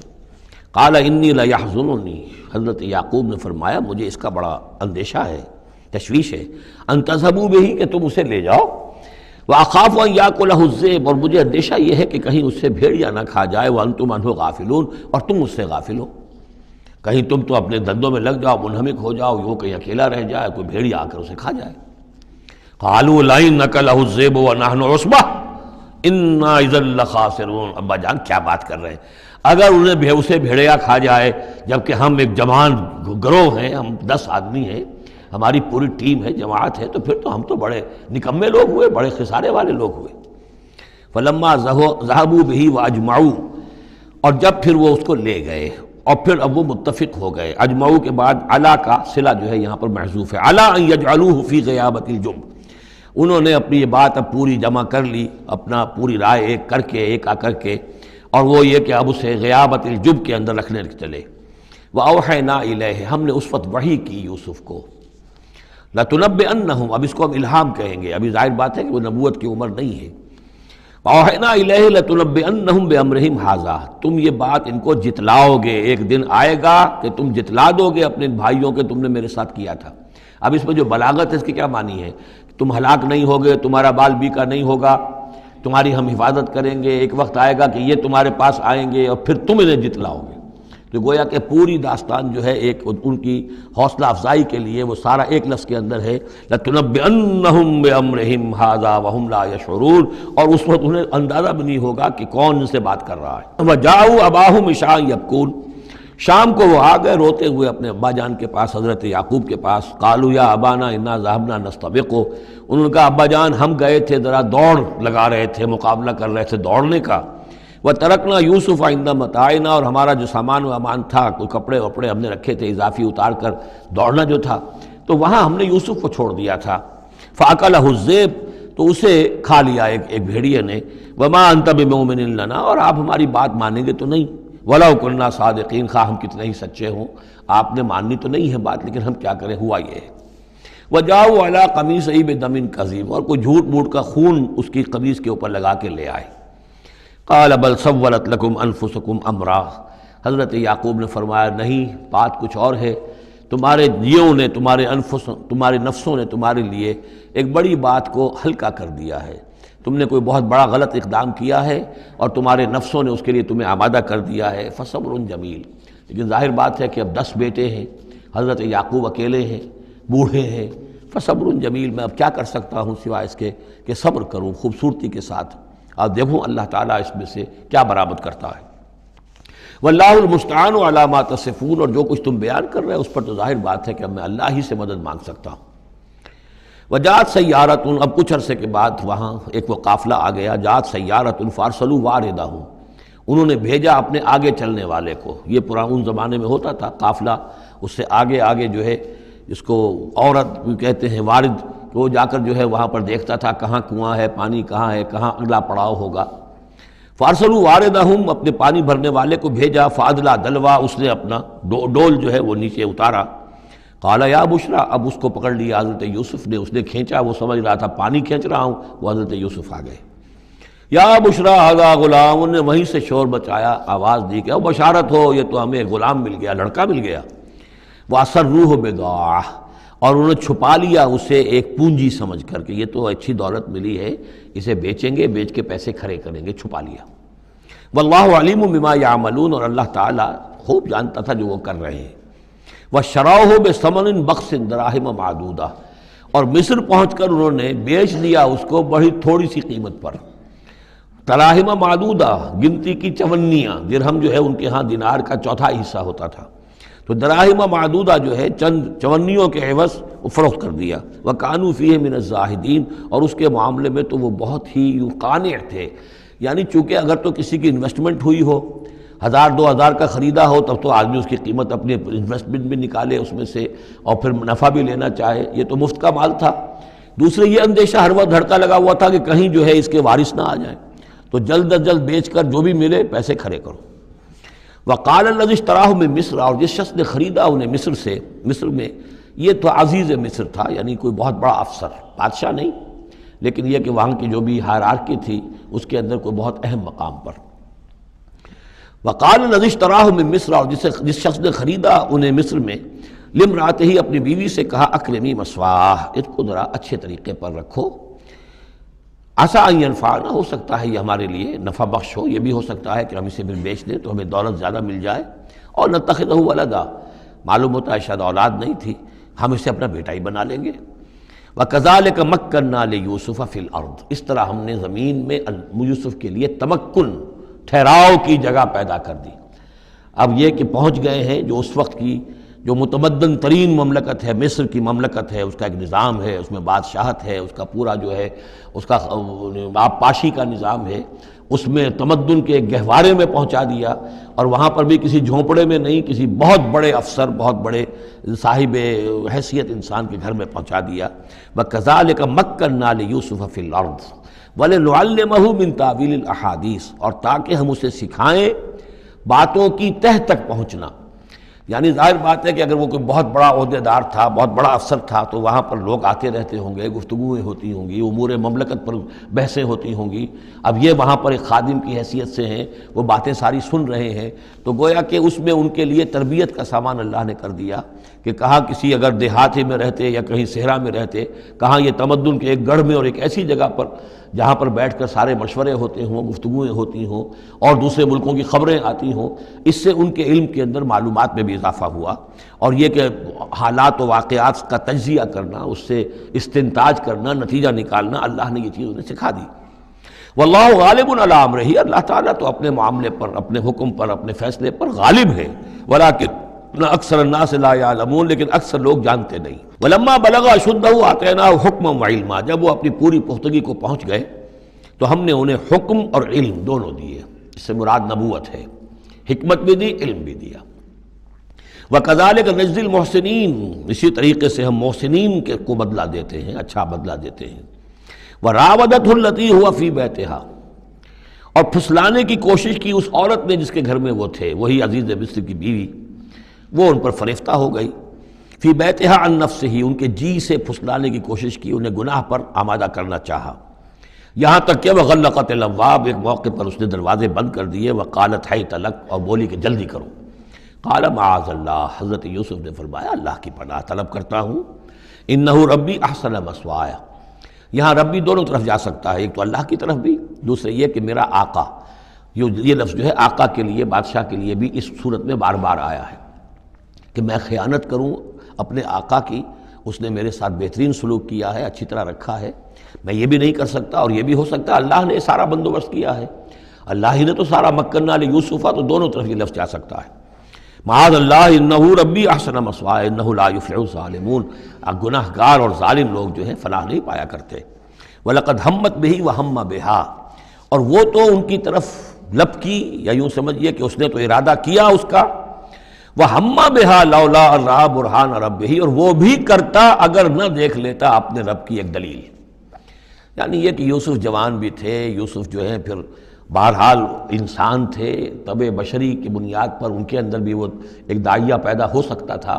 قَالَ إِنِّي لَيَحْزُنُنِي، حضرت یعقوب نے فرمایا مجھے اس کا بڑا اندیشہ ہے، تشویش ہے، ان تذهبوا به، کہ تم اسے لے جاؤ، وَأَخَافُ أَن يَأْكُلَهُ الذِّئْبُ، اور مجھے اندیشہ یہ ہے کہ کہیں اس سے بھیڑیا نہ کھا جائے، وَأَنتُمْ عَنْهُ غَافِلُونَ، اور تم اس سے غافل ہو، کہیں تم تو اپنے دندوں میں لگ جاؤ، منہمک ہو جاؤ، وہ کہیں اکیلا رہ جائے، کوئی بھیڑیا آ کر اسے کھا جائے۔ قَالُوا لَئِن أَكَلَهُ الذِّئْبُ وَنَحْنُ عُصْبَةٌ إِنَّا إِذًا لَخَاسِرُونَ، ابا جان کیا بات کر رہے ہیں، اگر اسے بھیڑیا کھا جائے جبکہ ہم ایک جوان گروہ ہیں، ہم 10 آدمی ہیں، ہماری پوری ٹیم ہے، جماعت ہے، تو پھر تو ہم تو بڑے نکمے لوگ ہوئے، بڑے خسارے والے لوگ ہوئے۔ فلما ذهبوا به واجمعوا، اور جب پھر وہ اس کو لے گئے اور پھر اب وہ متفق ہو گئے، اجمعوا کے بعد علا کا صلہ جو ہے یہاں پر محذوف ہے، علا ان یجعلوه فی غیابۃ الجب، انہوں نے اپنی یہ بات اب پوری جمع کر لی، اپنا پوری رائے ایک کر کے، ایک آ کر کے، اور وہ یہ کہ اب اسے غیابۃ الجب کے اندر رکھنے چلے۔ وَأَوْحَيْنَا إِلَيْهِ، ہم نے اس وقت وحی کی یوسف کو، لَتُنَبِّئَنَّهُمْ، اب اس کو ہم الہام کہیں گے، ابھی ظاہر بات ہے کہ وہ نبوت کی عمر نہیں ہے۔ وَأَوْحَيْنَا إِلَيْهِ لَتُنَبِّئَنَّهُمْ بِأَمْرِهِمْ هَٰذَا، تم یہ بات ان کو جتلاؤ گے، ایک دن آئے گا کہ تم جتلا دو گے اپنے بھائیوں کے تم نے میرے ساتھ کیا تھا۔ اب اس میں جو بلاغت ہے اس کی کیا معنی ہے؟ تم ہلاک نہیں ہوگے، تمہارا بال بیکا نہیں ہوگا، تمہاری ہم حفاظت کریں گے، ایک وقت آئے گا کہ یہ تمہارے پاس آئیں گے اور پھر تم انہیں جتلاؤ گے۔ تو گویا کہ پوری داستان جو ہے ایک ان کی حوصلہ افزائی کے لیے وہ سارا ایک لفظ کے اندر ہے، لَتُنَبِّئَنَّهُمْ بِأَمْرِهِمْ هَٰذَا وَهُمْ لَا يَشْعُرُونَ، اور اس وقت انہیں اندازہ بھی نہیں ہوگا کہ کون ان سے بات کر رہا ہے۔ وَجَاءُوا أَبَاهُمْ عِشَاءً يَبْكُونَ، شام کو وہ آ گئے روتے ہوئے اپنے ابا جان کے پاس، حضرت یعقوب کے پاس۔ قالوا یا ابانا انا ذهبنا نستبق، انہوں نے کہا ابا جان ہم گئے تھے ذرا دوڑ لگا رہے تھے، مقابلہ کر رہے تھے دوڑنے کا۔ وترکنا یوسف عند متاعنا، اور ہمارا جو سامان و امان تھا، کوئی کپڑے وپڑے ہم نے رکھے تھے اضافی اتار کر دوڑنا جو تھا، تو وہاں ہم نے یوسف کو چھوڑ دیا تھا۔ فاکلہ الذئب، تو اسے کھا لیا ایک بھیڑیے نے۔ وما انت بمؤمن لنا، اور آپ ہماری بات مانیں گے تو نہیں۔ وَلَوْ كُنَّا صَادِقِينَ، خواہ ہم کتنے ہی سچے ہوں، آپ نے ماننی تو نہیں ہے بات، لیکن ہم کیا کریں، ہوا یہ ہے۔ وجاؤ علی قمیصہ بدم کذیب، اور کوئی جھوٹ موٹ کا خون اس کی قمیص کے اوپر لگا کے لے آئے۔ قال بل سولت لکم انفسکم امرا، حضرت یعقوب نے فرمایا نہیں، بات کچھ اور ہے، تمہارے جیوں نے، تمہارے نفسوں نے تمہارے لیے ایک بڑی بات کو ہلکا کر دیا ہے، تم نے کوئی بہت بڑا غلط اقدام کیا ہے اور تمہارے نفسوں نے اس کے لیے تمہیں آمادہ کر دیا ہے۔ فصبر جمیل، لیکن ظاہر بات ہے کہ اب 10 بیٹے ہیں، حضرت یعقوب اکیلے ہیں، بوڑھے ہیں، فصبر جمیل، میں اب کیا کر سکتا ہوں سوائے اس کے کہ صبر کروں خوبصورتی کے ساتھ، اور دیکھوں اللہ تعالیٰ اس میں سے کیا برآمد کرتا ہے۔ واللہ المستعان علی ما تصفون، اور جو کچھ تم بیان کر رہے ہیں اس پر تو ظاہر بات ہے کہ اب میں اللہ ہی سے مدد مانگ سکتا ہوں۔ وجاءت سیارۃ، اب کچھ عرصے کے بعد وہاں ایک وہ قافلہ آ گیا، جاءت سیارۃ فارسلوا واردہم، انہوں نے بھیجا اپنے آگے چلنے والے کو۔ یہ ان زمانے میں ہوتا تھا قافلہ، اس سے آگے آگے جو ہے جس کو عورت کہتے ہیں وارد، کہ وہ جا کر جو ہے وہاں پر دیکھتا تھا کہاں کنواں ہے، پانی کہاں ہے، کہاں اگلا پڑاؤ ہوگا۔ فارسلوا واردہم، اپنے پانی بھرنے والے کو بھیجا، فادلا دلوا، اس نے اپنا ڈول جو ہے وہ نیچے اتارا۔ قال یا بشرا، اب اس کو پکڑ لیا حضرت یوسف نے، اس نے کھینچا، وہ سمجھ رہا تھا پانی کھینچ رہا ہوں، وہ حضرت یوسف آ گئے۔ یا بشرا ھذا غلام، انہوں نے وہیں سے شور بچایا، آواز دی کہ او بشارت ہو، یہ تو ہمیں غلام مل گیا، لڑکا مل گیا۔ وَأَسَرُّوهُ بِضَاعَةً، اور انہوں نے چھپا لیا اسے ایک پونجی سمجھ کر کہ یہ تو اچھی دولت ملی ہے، اسے بیچیں گے، بیچ کے پیسے کھڑے کریں گے، چھپا لیا۔ واللہ علیم بما یعملون، اور اللہ تعالیٰ خوب جانتا تھا جو وہ کر رہے ہیں۔ وَشَرَوْهُ بِثَمَنٍ بَخْسٍ دَرَاهِمَ مَعْدُودَةٍ، اور مصر پہنچ کر انہوں نے بیچ دیا اس کو بڑی تھوڑی سی قیمت پر، دراہم معدودہ، گنتی کی چونیاں، درہم جو ہے ان کے ہاں دینار کا چوتھائی حصہ ہوتا تھا، تو دراہم معدودہ جو ہے چند چونیوں کے عوض وہ فروخت کر دیا۔ وَكَانُوا فِيهِ مِنَ الزَّاهِدِينَ، اور اس کے معاملے میں تو وہ بہت ہی قانع تھے، یعنی چونکہ اگر تو کسی کی انویسٹمنٹ ہوئی ہو، 1000-2000 کا خریدا ہو، تب تو آدمی اس کی قیمت اپنی انویسٹمنٹ بھی نکالے اس میں سے اور پھر نفع بھی لینا چاہے، یہ تو مفت کا مال تھا۔ دوسرے یہ اندیشہ ہر وقت دھڑکا لگا ہوا تھا کہ کہیں جو ہے اس کے وارث نہ آ جائیں، تو جلد از جلد بیچ کر جو بھی ملے پیسے کھڑے کرو۔ وقال الذی اشتراہ من مصر، اور جس شخص نے خریدا انہیں مصر سے، مصر میں یہ تو عزیز مصر تھا، یعنی کوئی بہت بڑا افسر، بادشاہ نہیں، لیکن یہ کہ وہاں کی جو بھی ہائرارکی تھی اس کے اندر کوئی بہت اہم مقام پر۔ وقال الذی اشتراہ من مصر، اور جس شخص نے خریدا انہیں مصر میں، لامرأتہ، اپنی بیوی سے کہا اکرمی مثواہ، اس کو ذرا اچھے طریقے پر رکھو، عسیٰ ان ینفعنا، ہو سکتا ہے یہ ہمارے لیے نفع بخش ہو، یہ بھی ہو سکتا ہے کہ ہم اسے پھر بیچ دیں تو ہمیں دولت زیادہ مل جائے، اور نتخذہ ولدا، معلوم ہوتا ہے شاید اولاد نہیں تھی، ہم اسے اپنا بیٹا ہی بنا لیں گے۔ وَكَذَلِكَ مَكَّنَّا لِيُوسُفَ فِي الْأَرْضِ، اس طرح ہم نے زمین میں یوسف کے لیے تمکن، ٹھہراؤ کی جگہ پیدا کر دی۔ اب یہ کہ پہنچ گئے ہیں جو اس وقت کی جو متمدن ترین مملکت ہے، مصر کی مملکت ہے، اس کا ایک نظام ہے، اس میں بادشاہت ہے، اس کا پورا جو ہے اس کا آبپاشی کا نظام ہے، اس میں تمدن کے ایک گہوارے میں پہنچا دیا، اور وہاں پر بھی کسی جھونپڑے میں نہیں، کسی بہت بڑے افسر، بہت بڑے صاحب حیثیت انسان کے گھر میں پہنچا دیا۔ وَكَذَلِكَ مَكَّنَّا لِيُوسُفَ فِي الْأَرْضِ وَلِنُعَلِّمَهُ مِن تَأْوِيلِ الْأَحَادِيثِ، اور تاکہ ہم اسے سکھائیں باتوں کی تہ تک پہنچنا۔ یعنی ظاہر بات ہے کہ اگر وہ کوئی بہت بڑا عہدیدار تھا، بہت بڑا افسر تھا، تو وہاں پر لوگ آتے رہتے ہوں گے، گفتگویں ہوتی ہوں گی، امور مملکت پر بحثیں ہوتی ہوں گی۔ اب یہ وہاں پر ایک خادم کی حیثیت سے ہیں، وہ باتیں ساری سن رہے ہیں، تو گویا کہ اس میں ان کے لیے تربیت کا سامان اللہ نے کر دیا کہ کہاں کسی اگر دیہاتی میں رہتے یا کہیں صحرا میں رہتے، کہاں یہ تمدن کے ایک گڑھ میں اور ایک ایسی جگہ پر جہاں پر بیٹھ کر سارے مشورے ہوتے ہوں، گفتگویں ہوتی ہوں اور دوسرے ملکوں کی خبریں آتی ہوں، اس سے ان کے علم کے اندر معلومات میں بھی اضافہ ہوا، اور یہ کہ حالات و واقعات کا تجزیہ کرنا، اس سے استنتاج کرنا، نتیجہ نکالنا، اللہ نے یہ چیز انہیں سکھا دی۔ واللہ غالب علی امرہ، اللہ تعالیٰ تو اپنے معاملے پر، اپنے حکم پر، اپنے فیصلے پر غالب ہے، ولکن اکثر الناس لا یعلمون، لیکن اکثر لوگ جانتے نہیں۔ ولما بلغ اشدہ آتیناہ حکما وعلما، جب وہ اپنی پوری پختگی کو پہنچ گئے تو ہم نے انہیں حکم اور علم دونوں دیے، اس سے مراد نبوت ہے، حکمت بھی دی، علم بھی دیا۔ وَكَذَلِكَ نَجْزِي الْمُحْسِنِينَ، اسی طریقے سے ہم محسنین کو بدلہ دیتے ہیں، اچھا بدلہ دیتے ہیں۔ وَرَاوَدَتْهُ الَّتِي هُوَ فِي بَيْتِهَا، اور پھسلانے کی کوشش کی اس عورت نے جس کے گھر میں وہ تھے، وہی عزیز مصر کی بیوی، وہ ان پر فریفتہ ہو گئی۔ فی بیتہا عن نفسہ، ان کے جی سے پھسلانے کی کوشش کی، انہیں گناہ پر آمادہ کرنا چاہا، یہاں تک کہ وغلقت الابواب، ایک موقع پر اس نے دروازے بند کر دیے، وقالت حیت لک، اور بولی کہ جلدی کرو۔ قال معاذ اللہ، حضرت یوسف نے فرمایا اللہ کی پناہ طلب کرتا ہوں، انہ ربی احسن مثوایا، یہاں ربی دونوں طرف جا سکتا ہے، ایک تو اللہ کی طرف بھی، دوسرے یہ کہ میرا آقا، یہ لفظ جو ہے آقا کے لیے، بادشاہ کے لیے بھی اس صورت میں بار بار آیا ہے کہ میں خیانت کروں اپنے آقا کی، اس نے میرے ساتھ بہترین سلوک کیا ہے، اچھی طرح رکھا ہے، میں یہ بھی نہیں کر سکتا، اور یہ بھی ہو سکتا ہے اللہ نے سارا بندوبست کیا ہے، اللہ ہی نے تو سارا مکننا لیوسف، تو دونوں طرف یہ لفظ جا سکتا ہے۔ معاذ اللہ انہ ربی احسن مثوایا انہ لا یفلح الظالمون، گناہ گار اور ظالم لوگ جو ہیں فلاح نہیں پایا کرتے۔ وَلَقَدْ هَمَّتْ بِهِ وَهَمَّ بِهَا، اور وہ تو ان کی طرف لپکی، یا یوں سمجھیے کہ اس نے تو ارادہ کیا اس کا، وَهَمَّ بِهَا لَوْلَا أَن رَأَىٰ بُرْهَانَ رَبِّهِ، اور وہ بھی کرتا اگر نہ دیکھ لیتا اپنے رب کی ایک دلیل، یعنی یہ کہ یوسف جوان بھی تھے، یوسف جو ہے پھر بہرحال انسان تھے، طبع بشری کی بنیاد پر ان کے اندر بھی وہ ایک داعیہ پیدا ہو سکتا تھا،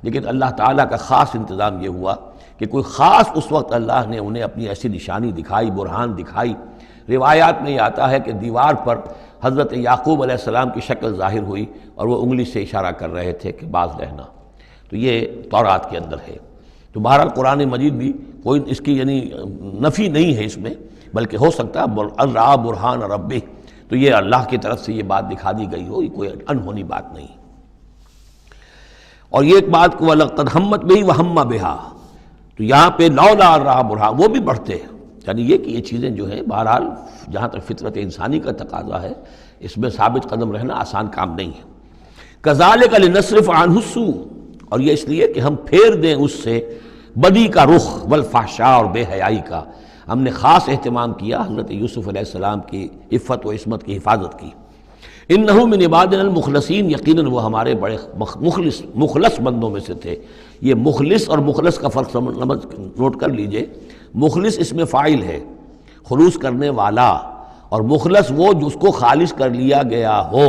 لیکن اللہ تعالیٰ کا خاص انتظام یہ ہوا کہ کوئی خاص اس وقت اللہ نے انہیں اپنی ایسی نشانی دکھائی، برہان دکھائی۔ روایات میں یہ آتا ہے کہ دیوار پر حضرت یعقوب علیہ السلام کی شکل ظاہر ہوئی اور وہ انگلی سے اشارہ کر رہے تھے کہ باز رہنا، تو یہ تورات کے اندر ہے۔ تو بہرحال قرآن مجید بھی کوئی اس کی یعنی نفی نہیں ہے اس میں، بلکہ ہو سکتا ہے الرا برہان ربہ، تو یہ اللہ کی طرف سے یہ بات دکھا دی گئی ہو، یہ کوئی انہونی بات نہیں۔ اور یہ ایک بات کو وَلَقَدْ هَمَّتْ بِهِ وَهَمَّ بِهَا، تو یہاں پہ لولا الرا برہان، وہ بھی بڑھتے ہیں، یعنی یہ کہ یہ چیزیں جو ہیں بہرحال جہاں تک فطرت انسانی کا تقاضا ہے اس میں ثابت قدم رہنا آسان کام نہیں ہے۔ كَذَلِكَ لِنَصْرِفَ عَنْهُ السُّوءَ، اور یہ اس لیے کہ ہم پھیر دیں اس سے بدی کا رخ، والفحشاء، اور بے حیائی کا، ہم نے خاص اہتمام کیا حضرت یوسف علیہ السلام کی عفت و عصمت کی حفاظت کی۔ انہ من عبادنا المخلصین، یقیناً وہ ہمارے بڑے مخلص بندوں میں سے تھے۔ یہ مخلص اور مخلص کا فرق نوٹ کر لیجئے، مخلص اس میں فاعل ہے، خلوص کرنے والا، اور مخلص وہ جس کو خالص کر لیا گیا ہو۔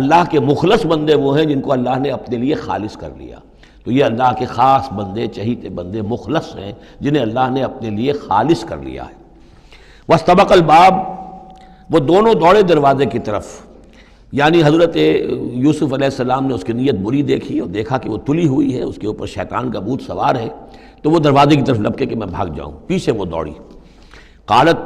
اللہ کے مخلص بندے وہ ہیں جن کو اللہ نے اپنے لیے خالص کر لیا، تو یہ اللہ کے خاص بندے، چہیتے بندے مخلص ہیں جنہیں اللہ نے اپنے لیے خالص کر لیا ہے۔ واستبق الباب، وہ دونوں دوڑے دروازے کی طرف، یعنی حضرت یوسف علیہ السلام نے اس کی نیت بری دیکھی اور دیکھا کہ وہ تلی ہوئی ہے، اس کے اوپر شیطان کا بھوت سوار ہے، تو وہ دروازے کی طرف لپکے کہ میں بھاگ جاؤں، پیچھے وہ دوڑی۔ قالت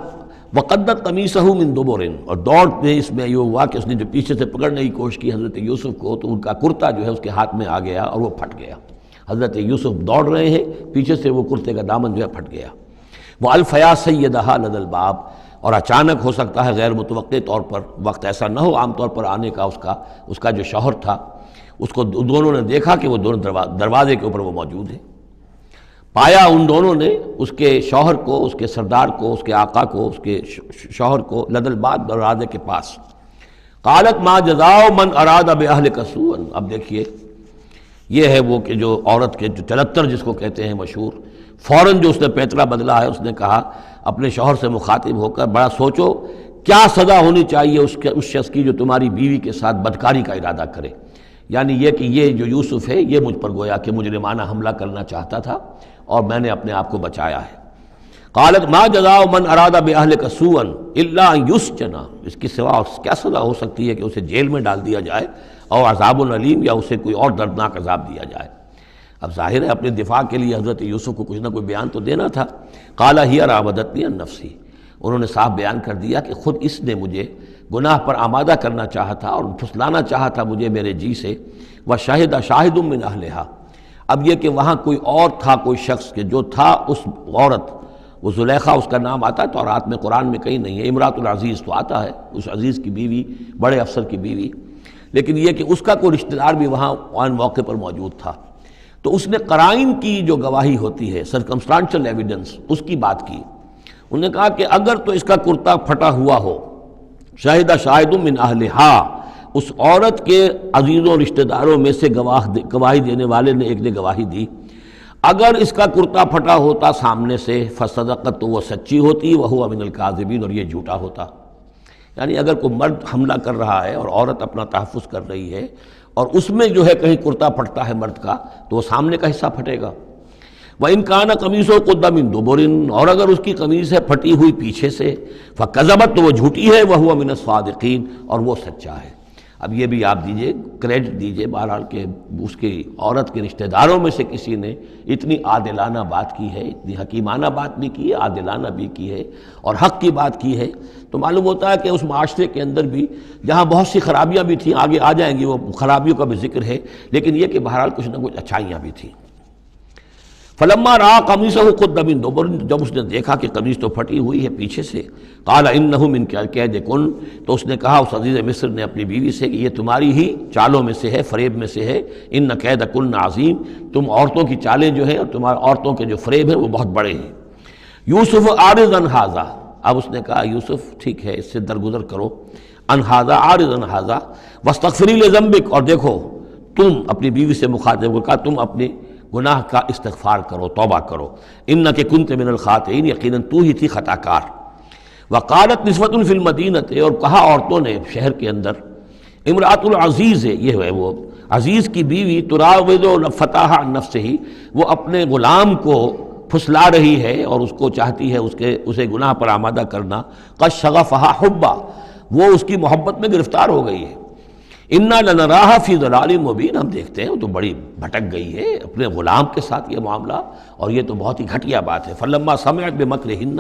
وقدت قمیصہ من دبر، اور دوڑ میں اس میں یہ ہوا کہ اس نے جو پیچھے سے پکڑنے کی کوشش کی حضرت یوسف کو، تو ان کا کرتا جو ہے اس کے ہاتھ میں آ گیا اور وہ پھٹ گیا۔ حضرت یوسف دوڑ رہے ہیں، پیچھے سے وہ کرتے کا دامن جو ہے پھٹ گیا۔ وَأَلْفَيَا سَيِّدَهَا لَدَى الْبَابِ، اور اچانک ہو سکتا ہے غیر متوقع طور پر، وقت ایسا نہ ہو عام طور پر آنے کا، اس کا جو شوہر تھا، اس کو دونوں نے دیکھا کہ وہ دونوں دروازے کے اوپر وہ موجود ہے۔ پایا ان دونوں نے اس کے شوہر کو، اس کے سردار کو، اس کے آقا کو، اس کے شوہر کو لدى الباب، دروازے کے پاس۔ قالت ما جزاء من اراد باهلك سوءا، اب دیکھیے یہ ہے وہ کہ جو عورت کے جو چلتر جس کو کہتے ہیں مشہور، فوراً جو اس نے پیترا بدلا ہے، اس نے کہا اپنے شوہر سے مخاطب ہو کر، بڑا سوچو کیا سزا ہونی چاہیے اس شخص کی جو تمہاری بیوی کے ساتھ بدکاری کا ارادہ کرے، یعنی یہ کہ یہ جو یوسف ہے یہ مجھ پر گویا کہ مجرمانہ حملہ کرنا چاہتا تھا اور میں نے اپنے آپ کو بچایا ہے۔ قالت ما جزاء من اراد باهلك سوءا الا ان يسجن، اس کی سوا کیا سزا ہو سکتی ہے کہ اسے جیل میں ڈال دیا جائے، اور عذاب العلیم، یا اسے کوئی اور دردناک عذاب دیا جائے۔ اب ظاہر ہے اپنے دفاع کے لیے حضرت یوسف کو کچھ نہ کوئی بیان تو دینا تھا۔ قال هي راودتني عن نفسي، انہوں نے صاف بیان کر دیا کہ خود اس نے مجھے گناہ پر آمادہ کرنا چاہا تھا اور پھسلانا چاہا تھا مجھے میرے جی سے۔ وشهد شاهد من اهلها، اب یہ کہ وہاں کوئی اور تھا، کوئی شخص کہ جو تھا اس عورت، وہ زلیخا اس کا نام آتا ہے تورات میں، قرآن میں کہیں نہیں ہے، امرات العزیز تو آتا ہے، اس عزیز کی بیوی، بڑے افسر کی بیوی، لیکن یہ کہ اس کا کوئی رشتہ دار بھی وہاں آن موقع پر موجود تھا، تو اس نے قرائن کی جو گواہی ہوتی ہے، سرکمسٹانشل ایویڈنس، اس کی بات کی۔ انہوں نے کہا کہ اگر تو اس کا کرتا پھٹا ہوا ہو، شاہد شاہد من اہلہا، اس عورت کے عزیزوں رشتہ داروں میں سے گواہی دینے والے نے ایک نے گواہی دی، اگر اس کا کرتا پھٹا ہوتا سامنے سے، فصدقت، تو وہ سچی ہوتی، وہو من الکاذبین، اور یہ جھوٹا ہوتا۔ یعنی اگر کوئی مرد حملہ کر رہا ہے اور عورت اپنا تحفظ کر رہی ہے اور اس میں جو ہے کہیں کرتا پھٹتا ہے مرد کا تو وہ سامنے کا حصہ پھٹے گا۔ وَإِنْ كَانَ قَمِيصُهُ قُدَّ مِن دُبُرٍ، اور اگر اس کی قمیص ہے پھٹی ہوئی پیچھے سے، فَكَذَبَتْ، تو وہ جھوٹی ہے، وَهُوَ مِنَ الصَّادِقِينَ، اور وہ سچا ہے۔ اب یہ بھی آپ دیجئے، کریڈٹ دیجئے بہرحال کہ اس کی عورت کے رشتہ داروں میں سے کسی نے اتنی عادلانہ بات کی ہے، اتنی حکیمانہ بات بھی کی ہے، عادلانہ بھی کی ہے اور حق کی بات کی ہے، تو معلوم ہوتا ہے کہ اس معاشرے کے اندر بھی جہاں بہت سی خرابیاں بھی تھیں، آگے آ جائیں گی وہ خرابیوں کا بھی ذکر ہے، لیکن یہ کہ بہرحال کچھ نہ کچھ اچھائیاں بھی تھیں۔ فلما رأى قميصه قد من دبر، جب اس نے دیکھا کہ قمیص تو پھٹی ہوئی ہے پیچھے سے، قال انه من کیدکن، تو اس نے کہا اس عزیز مصر نے اپنی بیوی سے کہ یہ تمہاری ہی چالوں میں سے ہے، فریب میں سے ہے، ان کیدکن عظیم، تم عورتوں کی چالیں جو ہیں اور تمہارے عورتوں کے جو فریب ہیں وہ بہت بڑے ہیں۔ یوسف اعرض عن ھذا، اب اس نے کہا یوسف ٹھیک ہے اس سے درگزر کرو، عن ھذا، اعرض عن ھذا واستغفری لذنبک، اور دیکھو تم اپنی بیوی سے مخاطب کو کہا تم اپنے گناہ کا استغفار کرو، توبہ کرو، انک کنت من الخاطئین، یقیناً تو ہی تھی خطا کار۔ وقالت نسوۃ فی المدینہ، اور کہا عورتوں نے شہر کے اندر، امرأۃ العزیز ہے، یہ ہے وہ عزیز کی بیوی، تراود فتاح عن نفسہ، وہ اپنے غلام کو پھسلا رہی ہے اور اس کو چاہتی ہے اسے گناہ پر آمادہ کرنا، قد شغفہا حبا، وہ اس کی محبت میں گرفتار ہو گئی ہے۔ انا لنراہا فی ضلال مبین، ہم دیکھتے ہیں وہ تو بڑی بھٹک گئی ہے اپنے غلام کے ساتھ، یہ معاملہ، اور یہ تو بہت ہی گھٹیا بات ہے۔ فلما سمعت بمکرہن،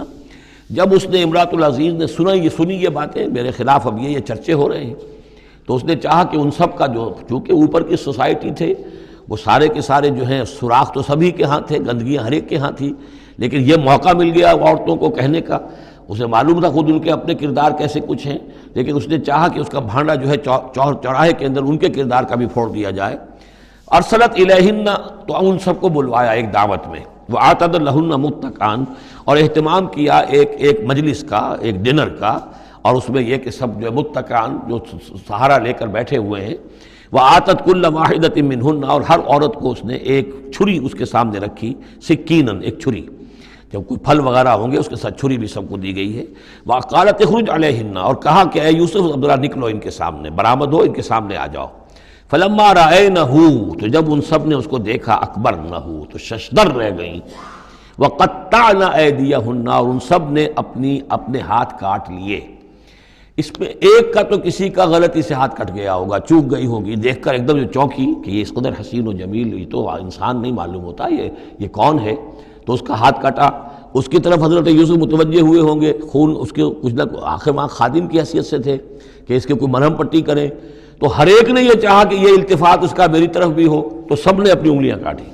جب اس نے امرأۃ العزیز نے سنی یہ باتیں میرے خلاف، اب یہ چرچے ہو رہے ہیں، تو اس نے چاہا کہ ان سب کا جو چونکہ اوپر کی سوسائٹی تھے وہ سارے کے سارے جو ہیں سوراخ تو سبھی کے ہاں تھے، گندگیاں ہر ایک کے ہاں تھی، لیکن یہ موقع مل گیا عورتوں کو کہنے کا، اسے معلوم تھا خود ان کے اپنے کردار کیسے کچھ ہیں، لیکن اس نے چاہا کہ اس کا بھانڈا جو ہے چوراہے کے اندر ان کے کردار کا بھی پھوڑ دیا جائے۔ ارسلت الیہن، تو ان سب کو بلوایا ایک دعوت میں، وآتت لہن متکئا، اور اہتمام کیا ایک مجلس کا، ایک ڈنر کا، اور اس میں یہ کہ سب جو متکئا جو سہارا لے کر بیٹھے ہوئے ہیں، وآتت کل واحدۃ منہن، اور ہر عورت کو اس نے ایک چھری اس کے سامنے رکھی، سکینن، ایک چھری، جب کوئی پھل وغیرہ ہوں گے اس کے ساتھ چھری بھی سب کو دی گئی ہے۔ وقالت اخرج علیہن، اور کہا کہ اے یوسف ذرا نکلو ان کے سامنے، برآمد ہو، ان کے سامنے آ جاؤ۔ فلما رأینہ، تو جب ان سب نے اس کو دیکھا، اکبرنہ، تو ششدر رہ گئیں، وقطعن ایدیہن، اور ان سب نے اپنے ہاتھ کاٹ لیے۔ اس میں ایک کا تو کسی کا غلطی سے ہاتھ کٹ گیا ہوگا، چوک گئی ہوگی، دیکھ کر ایک دم جو چونکی کہ یہ اس قدر حسین و جمیل، یہ تو انسان نہیں معلوم ہوتا یہ کون ہے، تو اس کا ہاتھ کاٹا۔ اس کی طرف حضرت یوسف متوجہ ہوئے ہوں گے، خون اس کے کچھ نہ آخر وہاں خادم کی حیثیت سے تھے کہ اس کے کوئی مرہم پٹی کریں، تو ہر ایک نے یہ چاہا کہ یہ التفات اس کا میری طرف بھی ہو، تو سب نے اپنی انگلیاں کاٹی۔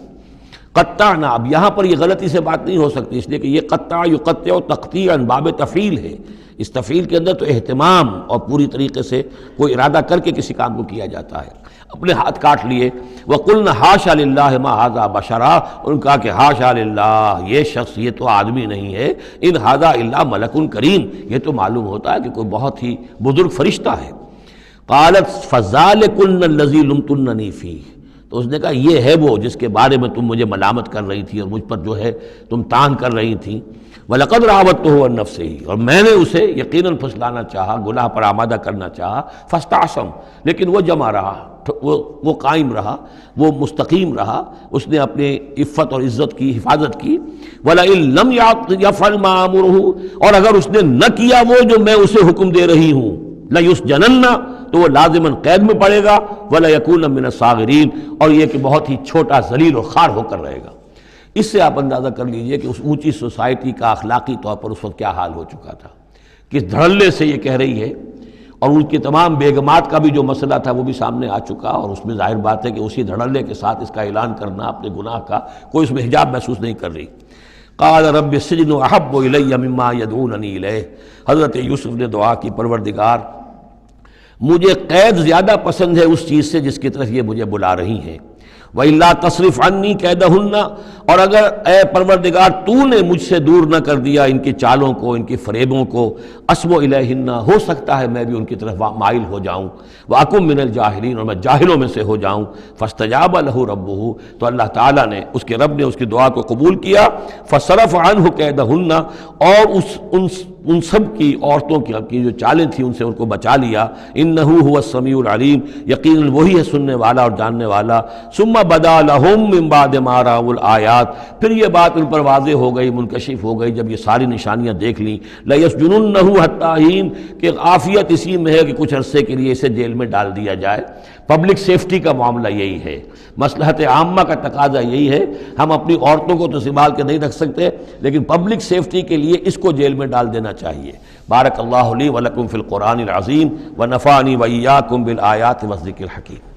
قطعنا، اب یہاں پر یہ غلطی سے بات نہیں ہو سکتی، اس لیے کہ یہ قطع یقطع تقطیعا باب تفعیل ہے، اس تفعیل کے اندر تو اہتمام اور پوری طریقے سے کوئی ارادہ کر کے کسی کام کو کیا جاتا ہے۔ اپنے ہاتھ کاٹ لیے، وَقُلْنَا حَاشَا لِلَّهِ مَا هَذَا بَشَرًا، ان کہا کہ حاشا للہ، یہ شخص یہ تو آدمی نہیں ہے، ان هَذَا إِلَّا مَلَكٌ کریم، یہ تو معلوم ہوتا ہے کہ کوئی بہت ہی بزرگ فرشتہ ہے۔ قالت فَذَلِكُنَّ الَّذِي لُمْتُنَّنِي فِيهِ، تو اس نے کہا یہ ہے وہ جس کے بارے میں تم مجھے ملامت کر رہی تھی اور مجھ پر جو ہے تم تان کر رہی تھیں۔ وَلَقَدْ رَاوَدتُّهُ عَن نَفْسِهِ، اور میں نے اسے یقیناً پھسلانا چاہا، گناہ پر آمادہ کرنا چاہا، فَاسْتَعْصَمَ، لیکن وہ جمع رہا، وہ قائم رہا، وہ مستقیم رہا، اس نے اپنے عفت اور عزت کی حفاظت کی۔ وَلَئِن لَمْ يَفْعَلْ مَا آمُرُهُ، اور اگر اس نے نہ کیا وہ جو میں اسے حکم دے رہی ہوں، لَيُسْجَنَنَّ، تو وہ لازماً قید میں پڑے گا، وَلَيَكُونَ مِنَ الصَّاغِرِينَ، اور یہ کہ بہت ہی چھوٹا ذلیل و خوار ہو کر رہے گا۔ اس سے آپ اندازہ کر لیجئے کہ اس اونچی سوسائٹی کا اخلاقی طور پر اس وقت کیا حال ہو چکا تھا، کس دھڑلے سے یہ کہہ رہی ہے، اور ان کی تمام بیگمات کا بھی جو مسئلہ تھا وہ بھی سامنے آ چکا، اور اس میں ظاہر بات ہے کہ اسی دھڑلے کے ساتھ اس کا اعلان کرنا اپنے گناہ کا، کوئی اس میں حجاب محسوس نہیں کر رہی۔ قال رب السجن احب الی مما یدعوننی الیہ، حضرت یوسف نے دعا کی، پروردگار مجھے قید زیادہ پسند ہے اس چیز سے جس کی طرف یہ مجھے بلا رہی ہیں۔ وَإِلَّا تَصْرِفْ عَنِّي كَيْدَهُنَّ، اور اگر اے پروردگار تو نے مجھ سے دور نہ کر دیا ان کی چالوں کو، ان کی فریبوں کو، أَصْبُ إِلَيْهِنَّ، ہو سکتا ہے میں بھی ان کی طرف مائل ہو جاؤں، وَأَكُن مِّنَ الْجَاهِلِينَ، اور میں جاہلوں میں سے ہو جاؤں۔ فَاسْتَجَابَ لَهُ رَبُّهُ، تو اللہ تعالیٰ نے، اس کے رب نے اس کی دعا کو قبول کیا۔ فَصَرَفَ عَنْهُ كَيْدَهُنَّ، اور ان سب کی عورتوں کی جو چالیں تھیں ان سے ان کو بچا لیا۔ انہ هو السمیع العلیم، یقیناً وہی ہے سننے والا اور جاننے والا۔ ثم بدا لهم من بعد ما رأوا الآیات، پھر یہ بات ان پر واضح ہو گئی، منکشف ہو گئی جب یہ ساری نشانیاں دیکھ لیں۔ لَيَسْجُنُنَّهُ حَتَّىٰ حِينٍ، کہ عافیت اسی میں ہے کہ کچھ عرصے کے لیے اسے جیل میں ڈال دیا جائے۔ پبلک سیفٹی کا معاملہ یہی ہے، مصلحت عامہ کا تقاضا یہی ہے۔ ہم اپنی عورتوں کو تو سنبھال کے نہیں رکھ سکتے، لیکن پبلک سیفٹی کے لیے اس کو جیل میں ڈال دینا چاہیے۔ بارک اللہ لی ولکم فی القرآن العظیم ونفعنی وإیاکم بالآیات والذکر الحکیم۔